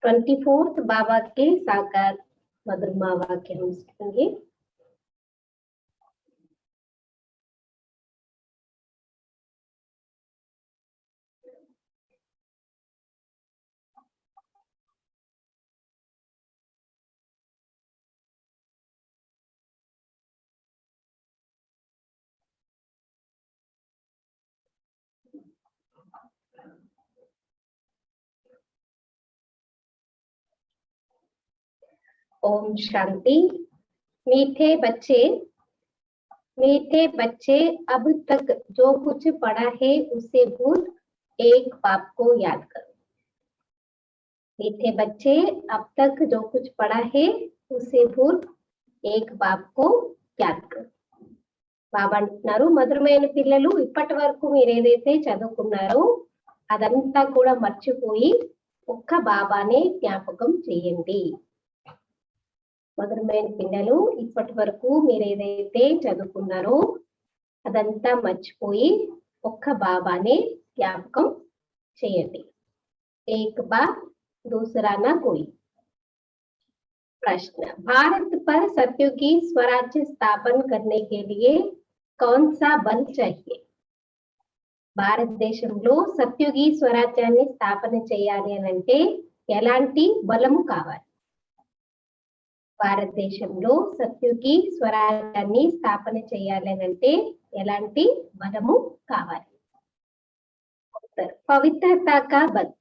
24th बाबा के साकार मधुरमा वाक्य हम सुनेंगे। ओम शांति। मीठे बच्चे अब तक जो कुछ पढ़ा है उसे भूल एक बाप को याद करो। मीठे बच्चे अब तक जो कुछ पढ़ा है उसे भूल एक बाप को యాద్ కరు। బాబా అంటున్నారు, మధురమైన పిల్లలు ఇప్పటి వరకు మీరు ఏదైతే చదువుకున్నారో అదంతా కూడా మర్చిపోయి ఒక్క బాబానే జ్ఞాపకం చేయండి। మధురమైన పిల్లలు ఇప్పటి వరకు మీరు ఏదైతే చదువుకున్నారో అదంతా మర్చిపోయి ఒక్క బాబానే జ్ఞాపకం చేయండి। एक बार दूसरा ना कोई। प्रश्न, भारत पर सत्युगी स्वराज्य स्थापन करने के लिए कौन सा बल चाहिए? భారతదేశంలో సత్యుగి స్వరాజ్యాన్ని స్థాపన చేయాలి అని అంటే ఎలాంటి బలము కావాలి? భారతదేశంలో సత్యుగి స్వరాజ్యాన్ని స్థాపన చేయాలి అని అంటే ఎలాంటి బలము కావాలి? పవిత్రతా కా బల్।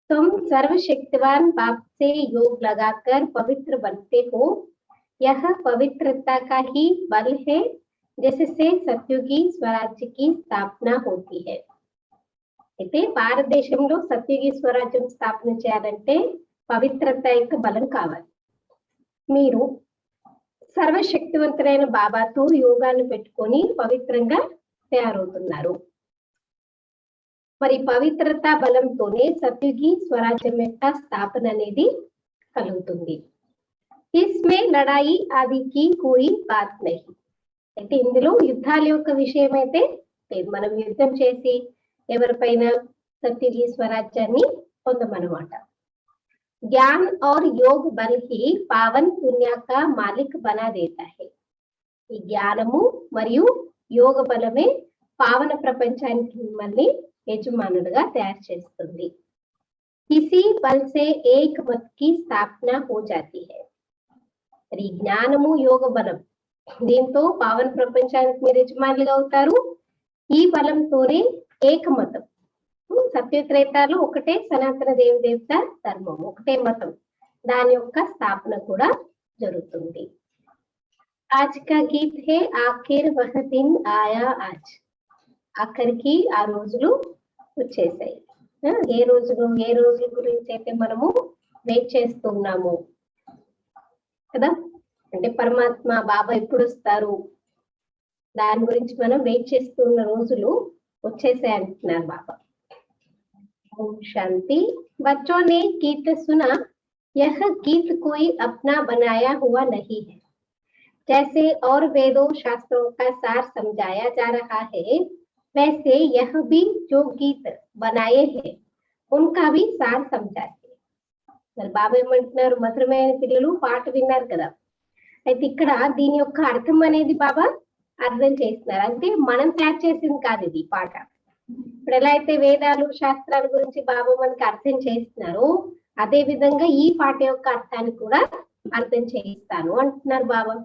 तुम सर्वशक्तिवान बाप से योग लगाकर पवित्र बनते हो। यह पवित्रता का ही बल है जिससे सत्युगी स्वराज्य की स्थापना होती है। అయితే భారతదేశంలో సత్యుగి స్వరాజ్యం స్థాపన చేయాలంటే పవిత్రత యొక్క బలం కావాలి। మీరు సర్వశక్తివంతులైన బాబాతో యోగాన్ని పెట్టుకొని పవిత్రంగా తయారవుతున్నారు। మరి పవిత్రత బలంతోనే సత్యుగి స్వరాజ్యం యొక్క స్థాపన అనేది కలుగుతుంది। ఇస్మే లడాయి ఆది కి కోయి బాత్ నహీ। అయితే ఇందులో యుద్ధాల యొక్క విషయం అయితే లేదు। మనం యుద్ధం చేసి ఎవరిపైన సత్యుగి స్వరాజ్యాన్ని పొందమన్నమాట। ज्ञान और योग बल ही पावन दुनिया का मालिक बना देता है। ఈ జ్ఞానము మరియు యోగ బలమే పావన ప్రపంచానికి మిమ్మల్ని యజమానులుగా తయారు చేస్తుంది। इसी बल से एक मत की स्थापना हो जाती है। మరి జ్ఞానము యోగ బలం దీంతో పావన ప్రపంచానికి మీరు యజమానులుగా అవుతారు। ఈ బలంతోనే ఏకమతం, సత్యత్రేతాలు ఒకటే సనాతన దేవత ధర్మం, ఒకటే మతం, దాని యొక్క స్థాపన కూడా జరుగుతుంది। आज का गीत है आखिर वह दिन आया आज। ఆఖరికి ఆ రోజులు వచ్చేసాయి। ఏ రోజుల గురించి అయితే మనము వెయిట్ చేస్తున్నాము కదా, అంటే పరమాత్మ బాబా ఎప్పుడు వస్తారు దాని గురించి మనం వెయిట్ చేస్తున్న రోజులు వచ్చేసాయి అంటున్నారు బాబా। ఓం శాంతి। बच्चों ने गीत सुना, यह गीत कोई अपना बनाया हुआ नहीं है। जैसे और वेदों शास्त्रों का सार समझाया जा रहा है, वैसे यह भी जो गीत बनाए हैं उनका भी सार समझाते। మరి బాబా ఏమంటున్నారు, మధురమైన పిల్లలు పాట విన్నారు కదా, అయితే ఇక్కడ దీని యొక్క అర్థం అనేది బాబా అర్థం చేస్తున్నారు। అంటే మనం తయారు చేసింది కాదు ఇది పాట। ఇప్పుడు ఎలా అయితే వేదాలు శాస్త్రాల గురించి బాబా మనకి అర్థం చేస్తున్నారు, అదే విధంగా ఈ పాట యొక్క అర్థాన్ని కూడా అర్థం చేయిస్తాను అంటున్నారు బాబా।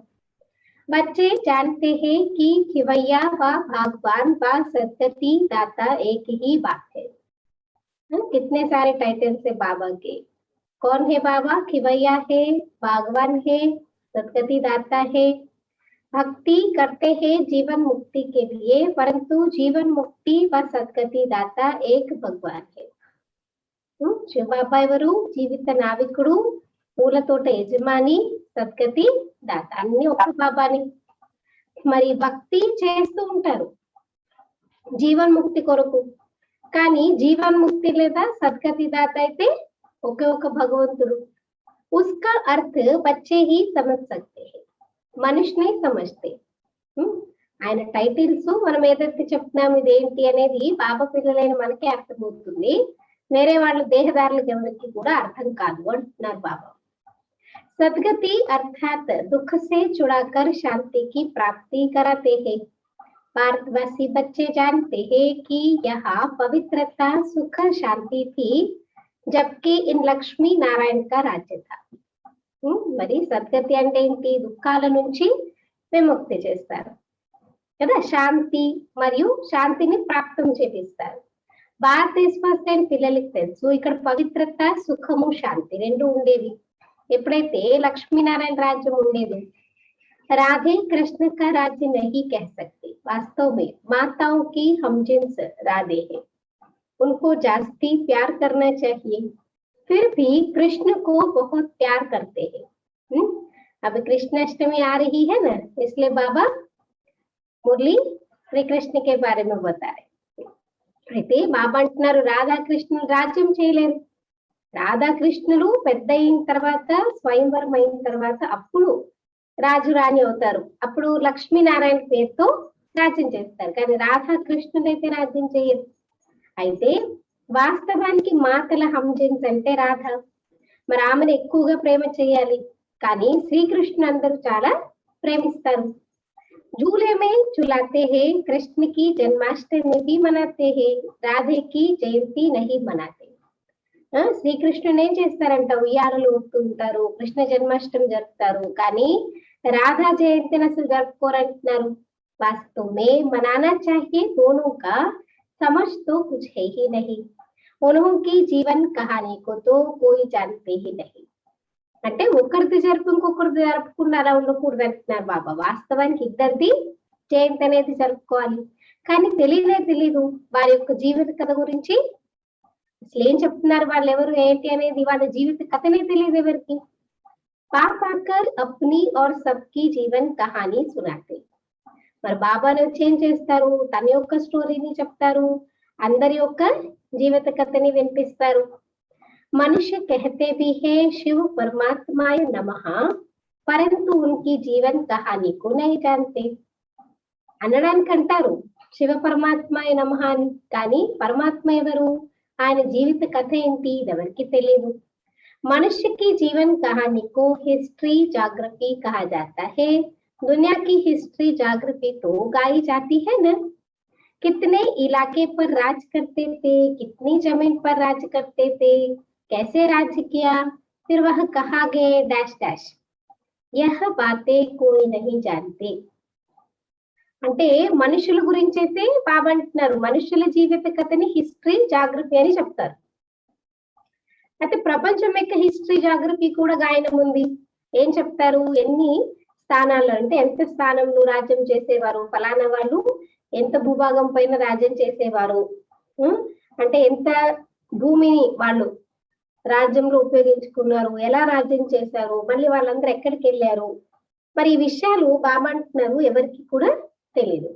बच्चे जानते हैं कि खिवैया व भगवान व सदगति दाता एक ही बात है। कितने सारे टाइटल से बाबा के। कौन है बाबा? खिवैया है, भगवान है, सदगति दाता है। भक्ति करते हैं जीवन मुक्ति के लिए, परंतु जीवन मुक्ति व सदगति दाता एक भगवान है। శివబాబా ఎవరు? జీవిత నావికుడు, పూల తోట యజమాని, సద్గతి దాత, అన్ని ఒక బాబాని। మరి భక్తి చేస్తూ ఉంటారు జీవన్ముక్తి కొరకు, కానీ జీవన్ముక్తి లేదా సద్గతి దాత అయితే ఒకే ఒక భగవంతుడు। उसका अर्थ बच्चे ही समझ सकते हैं, మనిషి नहीं समझते। ఆయన టైటిల్స్ మనం ఏదైతే చెప్తున్నాం ఇదేంటి అనేది బాబా పిల్లలైన మనకే అర్థమవుతుంది, వేరే వాళ్ళు దేహదారులకు ఎవరికి కూడా అర్థం కాదు అంటున్నారు బాబా. सदगति अर्थात दुख से छुड़ाकर शांति की प्राप्ति कराते हैं। भारतवासी बच्चे जानते हैं कि यहाँ पवित्रता सुख शांति थी जबकि इन लक्ष्मी नारायण का राज्य था. మరి సద్గతి అంటే ఏంటి? దుఃఖాల నుంచి విముక్తి చేస్తారు కదా, శాంతి మరియు శాంతిని ప్రాప్తం చేపిస్తారు. భారతదేశ పిల్లలకి తెలుసు ఇక్కడ పవిత్రత సుఖము శాంతి రెండు ఉండేవి ఎప్పుడైతే లక్ష్మీనారాయణ राज्य ఉండేది. राधे कृष्ण का राज्य नहीं कह सकते, वास्तव में माताओं की हमजिन्स राधे है, उनको जास्ती प्यार करना चाहिए, फिर भी कृष्ण को बहुत प्यार करते हैं. अब कृष्णाष्टमी आ रही है ना, इसलिए बाबा मुरली श्री कृष्ण के बारे में बता रहे. అయితే బాబా అంటున్నారు రాధాకృష్ణులు రాజ్యం చేయలేరు. రాధాకృష్ణులు పెద్ద అయిన తర్వాత స్వయంవరం అయిన తర్వాత అప్పుడు రాజు రాణి అవుతారు. అప్పుడు లక్ష్మీనారాయణ పేరుతో రాజ్యం చేస్తారు. కానీ రాధాకృష్ణుడు అయితే రాజ్యం చేయరు. అయితే వాస్తవానికి మాతల హంజిన్స్ అంటే రాధ. మరి ఆమెను ఎక్కువగా ప్రేమ చేయాలి. కానీ శ్రీకృష్ణుడు అందరూ చాలా ప్రేమిస్తారు. झूले में झुलाते हैं, कृष्ण की जन्माष्टमी भी मनाते हैं, राधे की जयंती नहीं मनाते. శ్రీకృష్ణుడు ఏం చేస్తారంట? ఉయ్యాలలు ఊపుతుంటారు, కృష్ణ జన్మాష్టమి జరుపుతారు, కానీ రాధా జయంతిని అసలు జరుపుకోరంటున్నారు. वास्तव में मनाना चाहिए, दोनों का समझ तो कुछ है ही नहीं, उनकी जीवन कहानी को तो कोई जानते ही नहीं. అంటే ఒకరిది జరుపు ఇంకొకరిది జరుపుకుండా అలా ఉండకూడదు అంటున్నారు బాబా. వాస్తవానికి ఇద్దరిది జయంతి అనేది జరుపుకోవాలి. కానీ తెలీదు వారి యొక్క జీవిత కథ గురించి. అసలు ఏం చెప్తున్నారు, వాళ్ళు ఎవరు ఏంటి అనేది వాళ్ళ జీవిత కథనే తెలియదు ఎవరికి. పాపాకర్ అప్ని और सबकी జీవన్ కహానీ సునాతే. మరి బాబాను వచ్చి ఏం చేస్తారు? తన యొక్క స్టోరీని చెప్తారు, అందరి యొక్క జీవిత కథని వినిపిస్తారు. मनुष्य कहते भी है शिव परमात्माय नमः, परंतु उनकी जीवन कहानी को नहीं जानते. అనడానికి అంటారు శివ పరమాత్మాయ నమః అని, కానీ పరమాత్మ ఎవరు, ఆయన జీవిత కథ ఏంటి ఎవరికి తెలియదు. मनुष्य की जीवन कहानी को हिस्ट्री जाग्रफी कहा जाता है. दुनिया की हिस्ट्री जाग्रफी तो गाई जाती है ना. कितने इलाके पर राज करते थे, कितनी जमीन पर राज करते थे, कैसे राज्य किया, फिर वह कहाँ गए डैश डैश, यह बातें कोई नहीं जानते. అంటే మనుషుల గురించి అయితే బాబా అంటున్నారు మనుషుల జీవిత కథని హిస్టరీ జాగ్రఫీ అని చెప్తారు. అయితే ప్రపంచం యొక్క హిస్టరీ జాగ్రఫీ కూడా గాయనం ఉంది. ఏం చెప్తారు? ఎన్ని స్థానాల్లో అంటే ఎంత స్థానంలో రాజ్యం చేసేవారు, ఫలానా వాళ్ళు ఎంత భూభాగం పైన రాజ్యం చేసేవారు, అంటే ఎంత భూమిని వాళ్ళు రాజ్యంలో ఉపయోగించుకున్నారు, ఎలా రాజ్యం చేశారు, మళ్ళీ వాళ్ళందరూ ఎక్కడికి వెళ్ళారు. మరి ఈ విషయాలు బాబా అంటున్నారు ఎవరికి కూడా తెలియదు.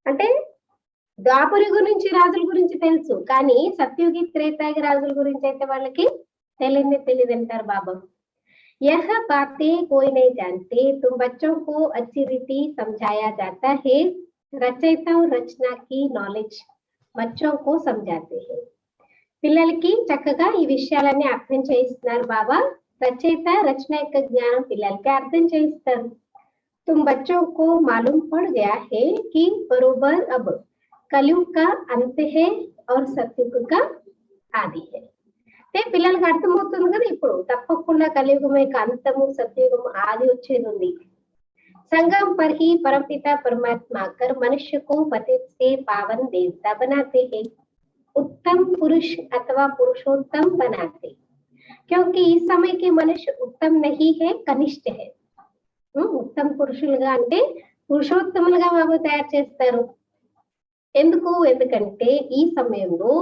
అంటే ద్వాపర గురించి రాజుల గురించి తెలుసు, కానీ సత్యుగి త్రేతాయుగ రాజుల గురించి అయితే వాళ్ళకి తెలియదు అంటారు బాబా. यह बातें कोई नहीं जानते, तुम बच्चों को अच्छी रीति समझाया जाता है. रचयिता और रचना की नॉलेज बच्चों को समझाते हैं. పిల్లలకి చక్కగా ఈ విషయాలన్నీ అర్థం చేయిస్తున్నారు బాబా. రచయిత రచన యొక్క జ్ఞానం పిల్లలకి అర్థం చేయిస్తారు. तुम बच्चों को मालूम पड़ गया है कि बरोबर अब कलयुग का अंत है और सतयुग का आदि है. అంటే పిల్లలకి అర్థమవుతుంది కదా ఇప్పుడు తప్పకుండా కలియుగం యొక్క అంతము సత్యుగం ఆది వచ్చేది ఉంది. संगम पर ही परमपिता परमात्मा कर मनुष्य को पतित से पावन देवता बनाते हैं, उत्तम पुरुष अथवा पुरुषोत्तम बनाते. क्योंकि इस समय के मनुष्य उत्तम नहीं है, कनिष्ठ है. ఉత్తమ పురుషులుగా అంటే పురుషోత్తములుగా బాబు తయారు చేస్తారు. ఎందుకంటే ఈ సమయంలో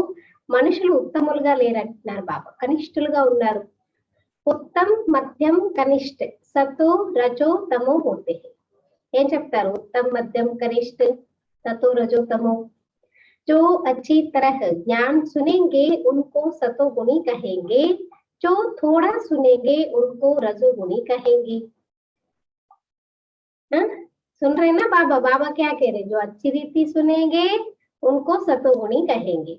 మనుషులు ఉత్తములుగా లేరంటున్నారు బాబా, కనిష్ఠులుగా ఉన్నారు. ఉత్తమ్ మధ్యం కనిష్ఠ సతో రజో తమో హోతే. ఏం చెప్తారు? ఉత్తమ్ మధ్యం కనిష్ఠ సతో రజో తమో. जो अच्छी तरह ज्ञान सुनेंगे उनको सतोगुणी कहेंगे, जो थोड़ा सुनेंगे उनको रजोगुणी कहेंगे. सुन रहे ना बाबा? बाबा क्या कह रहे? जो अच्छी रीति सुनेंगे उनको सतोगुणी कहेंगे,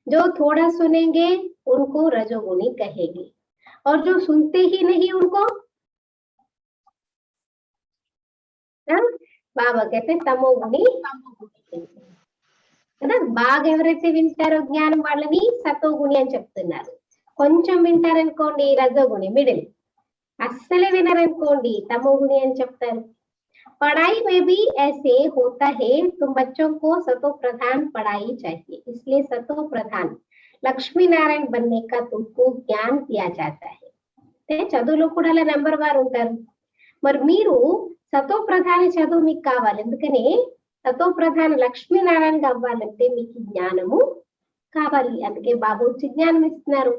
जो थोड़ा सुनेंगे उनको रजोगुणी कहेंगे, और जो सुनते ही नहीं उनको బాబా कहते తమోగుణి కదా. బాగా ఎవరైతే వింటారో జ్ఞానం వాళ్ళని సతోగుణి అని చెప్తున్నారు. కొంచెం వింటారనుకోండి రజోగుణి మిడిల్, అస్సలే వినరనుకోండి తమోగుణి అని చెప్తారు. पढ़ाई में भी ऐसे होता है, तुम बच्चों को सतो प्रधान पढ़ाई चाहिए, इसलिए सतो प्रधान लक्ष्मी नारायण बनने का तुमको ज्ञान दिया जाता है. చదువులో కూడా అలా నెంబర్ వారు ఉంటారు. మరి మీరు సతో ప్రధాన చదువు మీకు కావాలి, ఎందుకని సతో ప్రధాన లక్ష్మీనారాయణగా అవ్వాలంటే మీకు జ్ఞానము కావాలి. అందుకే బాబు వచ్చి జ్ఞానం ఇస్తున్నారు.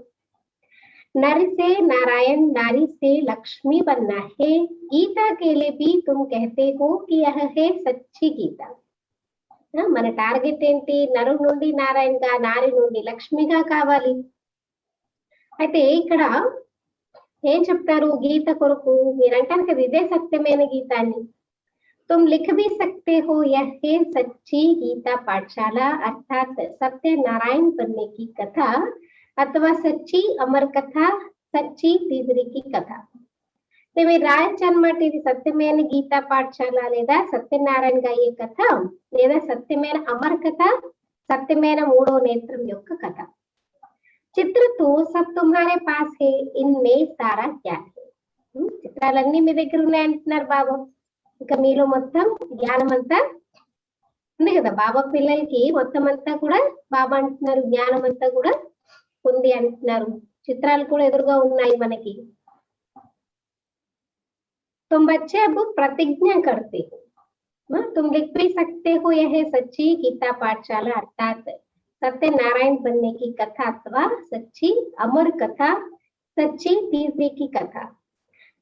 नर से नारायण, नारी से लक्ष्मी बनना है. गीता के लिए भी तुम कहते हो कि यह है सच्ची गीता. మన టార్గెట్ ఏంటి? నరు నుండి నారాయణగా, నారి నుండి లక్ష్మిగా కావాలి. అయితే ఇక్కడ ఏం చెప్తారు గీత కొరకు? మీరంటారు కదా ఇదే సత్యమైన గీత అని. तुम लिख भी सकते हो यह है सच्ची गीता पाठशाला, अर्थात सत्य नारायण बनने की कथा अथवा सच्ची अमर कथा, सच्ची तीसरी की कथा. మీరు రాయొచ్చు అన్నమాట. ఇది సత్యమైన గీతా పాఠశాల, లేదా సత్యనారాయణ ఈ కథ, లేదా సత్యమైన అమర కథ, సత్యమైన మూడో నేత్రం యొక్క కథ. చిత్రతో సబ్ తుమ్హారే పాస్ హే, ఇన్మే సారా జ్ఞాన్ హే. చిత్రాలన్నీ మీ దగ్గర ఉన్నాయంటున్నారు బాబా. ఇక మీలో మొత్తం జ్ఞానం అంతా ఉంది కదా. బాబా పిల్లలకి మొత్తం అంతా కూడా బాబా అంటున్నారు జ్ఞానం అంతా కూడా ఉంది అంటున్నారు. చిత్రాలు కూడా ఎదురుగా ఉన్నాయి మనకి. तुम बच्चे अब प्रतिज्ञा करते हो, तुम लिख भी सकते हो यह सच्ची गीता पाठशाला, अर्थात सत्य नारायण बनने की कथा अथवा सच्ची अमर कथा, सच्ची तीसरी की कथा.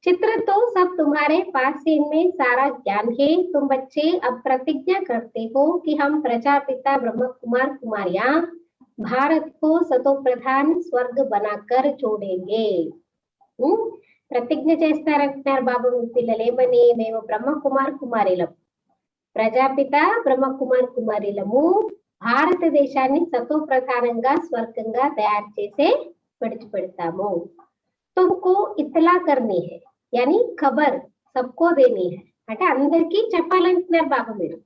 चित्र तो सब तुम्हारे पास, इनमें सारा ज्ञान है. तुम बच्चे अब प्रतिज्ञा करते हो कि हम प्रजापिता ब्रह्म कुमार कुमारियां भारत को सतो प्रधान स्वर्ग बनाकर छोड़ेंगे. ప్రతిజ్ఞ చేస్తారంటున్నారు బాబు మీ పిల్లలు. ఏమని? మేము బ్రహ్మ కుమార్ కుమారిలం, ప్రజాపిత బ్రహ్మ కుమార్ కుమారిలము భారతదేశాన్ని సతో ప్రధానంగా స్వర్గంగా తయారు చేసే విడిచిపెడతాము. తుమ్కో ఇత్లా కర్నీ హై, యాని ఖబర్ సబ్కో దేనీ హై, అంటే అందరికీ చెప్పాలంటున్నారు బాబు మీరు.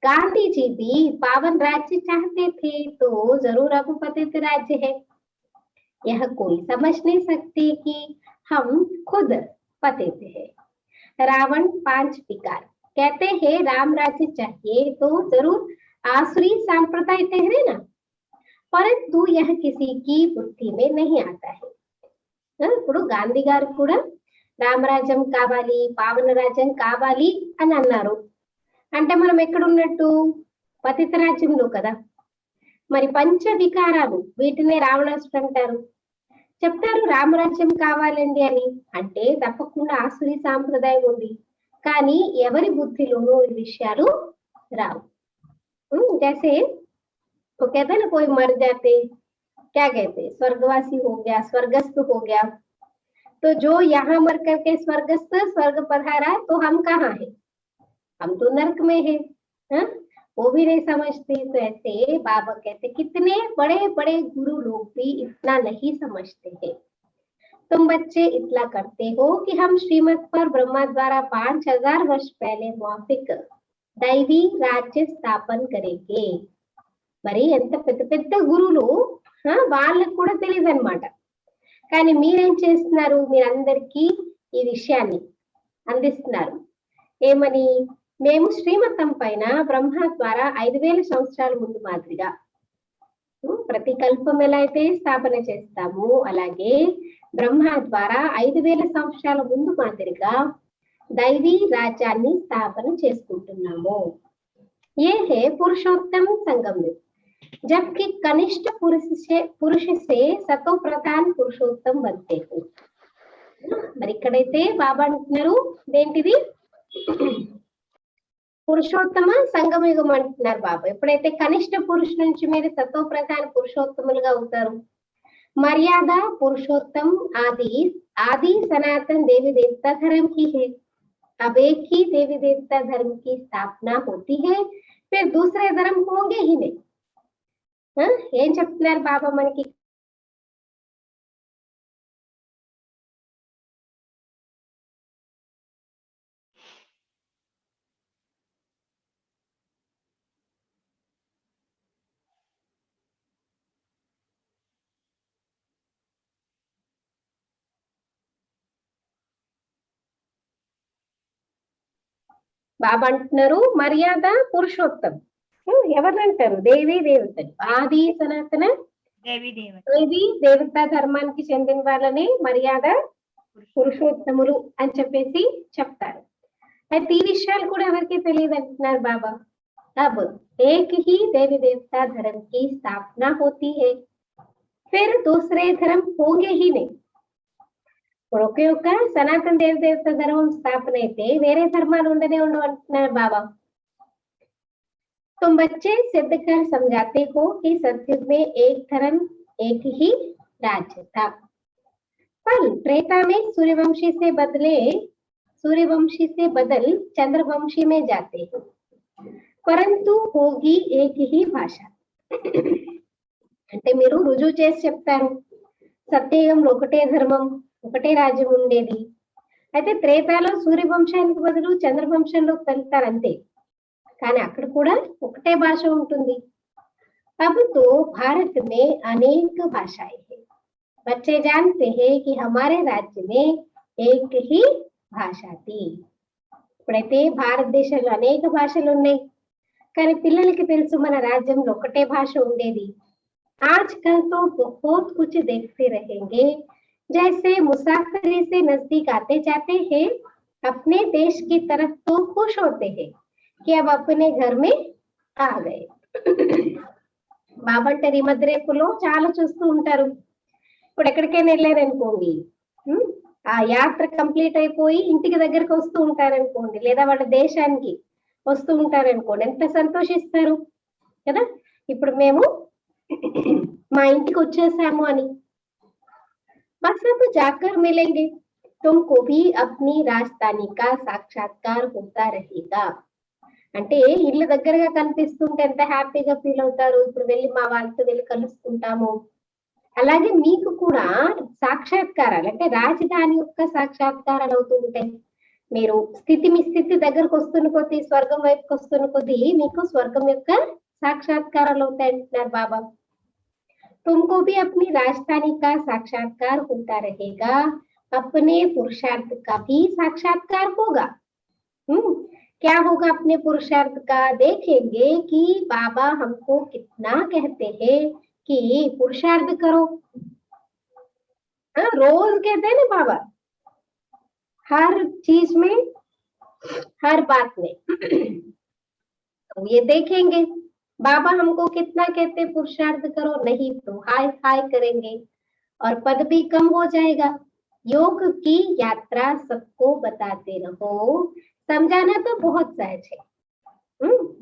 गांधी जी भी पावन राज्य चाहते थे, तो जरूर अब पतित राज्य है. यह कोई समझ नहीं सकते कि हम खुद पतित है. रावण 5 विकार कहते हैं राम राज्य चाहिए तो जरूर आसुरी सांप्रदाय ठहरे ना, परंतु यह किसी की बुद्धि में नहीं आता है. ఇప్పుడు గాంధీ గారు కూడా రామరాజ్యం కావాలి, పావన రాజ్యం కావాలి అని అన్నారు. అంటే మనం ఎక్కడ ఉన్నట్టు? పతిత రాజ్యంలో కదా. మరి పంచ వికారాలు, వీటినే రావణాసుడు అంటారు. చెప్తారు రామరాజ్యం కావాలండి అని, అంటే తప్పకుండా ఆసురి సాంప్రదాయం ఉంది, కానీ ఎవరి బుద్ధిలోనూ ఈ విషయాలు రావు. जैसे वो कहते हैं ना कोई मर जाते क्या कहते हैं, स्वर्गवासी हो गया, स्वर्गस्थ हो गया. तो जो यहाँ मर करके स्वर्गस्थ स्वर्ग पधारा है, तो हम कहाँ हैं? हम तो नरक में है. वो भी नहीं समझते. तो ऐसे बाबा कहते कितने बड़े बड़े गुरु लोग भी इतना नहीं समझते हैं. तुम बच्चे इतना करते हो कि हम श्रीमत पर ब्रह्मा द्वारा 5000 वर्ष पहले मौखिक दैवी राज्य स्थापन करेंगे. మరి ఎంత పెద్ద పెద్ద గురువులు వాళ్ళకు కూడా తెలియదు అనమాట. కానీ మీరేం చేస్తున్నారు? మీరందరికీ ఈ విషయాన్ని అందిస్తున్నారు. ఏమని? మేము శ్రీమతం పైన బ్రహ్మ ద్వారా 5000 సంవత్సరాల ముందు మాదిరిగా ప్రతి కల్పం ఎలా అయితే స్థాపన చేస్తాము, అలాగే బ్రహ్మ ద్వారా 5000 సంవత్సరాల ముందు మాదిరిగా దైవీ రాజ్యాన్ని స్థాపన చేసుకుంటున్నాము. ये है पुरुषोत्तम संगम युग, जबकि कनिष्ठ पुरुष से सतो प्रधान पुरुषोत्तम बनते हो. మరి ఇక్కడైతే బాబా అంటున్నారు ఏంటిది? పురుషోత్తమ సంగమయుగం అంటున్నారు బాబా. ఎప్పుడైతే కనిష్ట పురుషు నుంచి మీరు సతో ప్రధాన పురుషోత్తములుగా అవుతారు. మర్యాద पुरुषोत्तम आदि सनातन देवी देवता धर्म की है. अब एक ही देवी देवता धर्म की स्थापना होती है, फिर दूसरे धर्म होंगे ही नहीं. ఏం చెప్తున్నారు బాబా మనకి? బాబా అంటున్నారు మర్యాద పురుషోత్తం. ఎవరినంటారు? దేవి దేవతలు, ఆది సనాతన దేవి దేవతా ధర్మానికి చెందిన వాళ్ళని మర్యాద పురుషోత్తములు అని చెప్పేసి చెప్తారు. అయితే ఈ విషయాలు కూడా ఎవరికి తెలియదు అంటున్నారు బాబా. अब एक ही देवी देवता धर्म की स्थापना होती है, फिर दूसरे धर्म होंगे ही नहीं. ఒకే ఒక్క సనాతన దేవి దేవత ధర్మం స్థాపన అయితే వేరే ధర్మాలు ఉండనే ఉండవు అంటున్నారు బాబా. तुम बच्चे सिद्ध कर समझाते हो कि सत्युग में एक धर्म एक ही राज्य था, पर त्रेता में सूर्यवंशी से बदल चंद्रवंशी में जाते हैं, परंतु होगी एक ही भाषा. అంటే మీరు రుజువు చేసి చెప్తారు సత్యయుగంలో ఒకటే ధర్మం ఒకటే రాజ్యం ఉండేది, అయితే త్రేతాలో సూర్యవంశానికి బదులు చంద్రవంశంలోకి వెళ్తారు అంతే, కానీ అక్కడ కూడా ఒకటే భాష ఉంటుంది. अब तो भारत में अनेक भाषाएं हैं, बच्चे जानते हैं कि हमारे राज्य में एक ही भाषा थी. ఇప్పుడైతే భారతదేశంలో అనేక భాషలు ఉన్నాయి, కానీ పిల్లలకి తెలుసు మన రాజ్యంలో ఒకటే భాష ఉండేది. आजकल तो बहुत कुछ देखते रहेंगे, जैसे मुसाफिरी से नजदीक आते जाते हैं अपने देश की तरफ तो खुश होते हैं कि अब अपने घर में आ गए. బాబా అంటారు ఈ మధ్య రేపులో చాలా చూస్తూ ఉంటారు. ఇప్పుడు ఎక్కడికైనా వెళ్ళారనుకోండి, ఆ యాత్ర కంప్లీట్ అయిపోయి ఇంటికి దగ్గరకు వస్తూ ఉంటారనుకోండి, లేదా వాళ్ళ దేశానికి వస్తూ ఉంటారనుకోండి, ఎంత సంతోషిస్తారు కదా. ఇప్పుడు మేము మా ఇంటికి వచ్చేసాము అని. बस अब जाकर मिलेंगे, तुमको भी अपनी राजधानी का साक्षात्कार होता रहेगा. అంటే ఇల్లు దగ్గరగా కనిపిస్తుంటే ఎంత హ్యాపీగా ఫీల్ అవుతారు. ఇప్పుడు వెళ్ళి మా వాళ్ళతో వెళ్ళి కలుసుకుంటాము. అలాగే మీకు కూడా సాక్షాత్కారాలు అంటే రాజధాని యొక్క సాక్షాత్కారాలు అవుతూ ఉంటాయి. మీరు మీ స్థితి దగ్గరకు వస్తున్న కొద్దీ, స్వర్గం వైపుకి వస్తున్న కొద్దీ మీకు స్వర్గం యొక్క సాక్షాత్కారాలు అవుతాయి అంటున్నారు బాబా. तुमको भी अपनी राजधानी का साक्षात्कार होता रहेगा, अपने पुरुषार्थ का भी साक्षात्कार होगा. क्या होगा अपने पुरुषार्थ का? देखेंगे कि बाबा हमको कितना कहते हैं कि पुरुषार्थ करो. रोज कहते हैं ना बाबा, हर चीज में, हर बात में. तो ये देखेंगे बाबा हमको कितना कहते पुरुषार्थ करो, नहीं तो हाय हाय करेंगे और पद भी कम हो जाएगा. योग की यात्रा सबको बताते रहो. समझाना तो बहुत सहज है.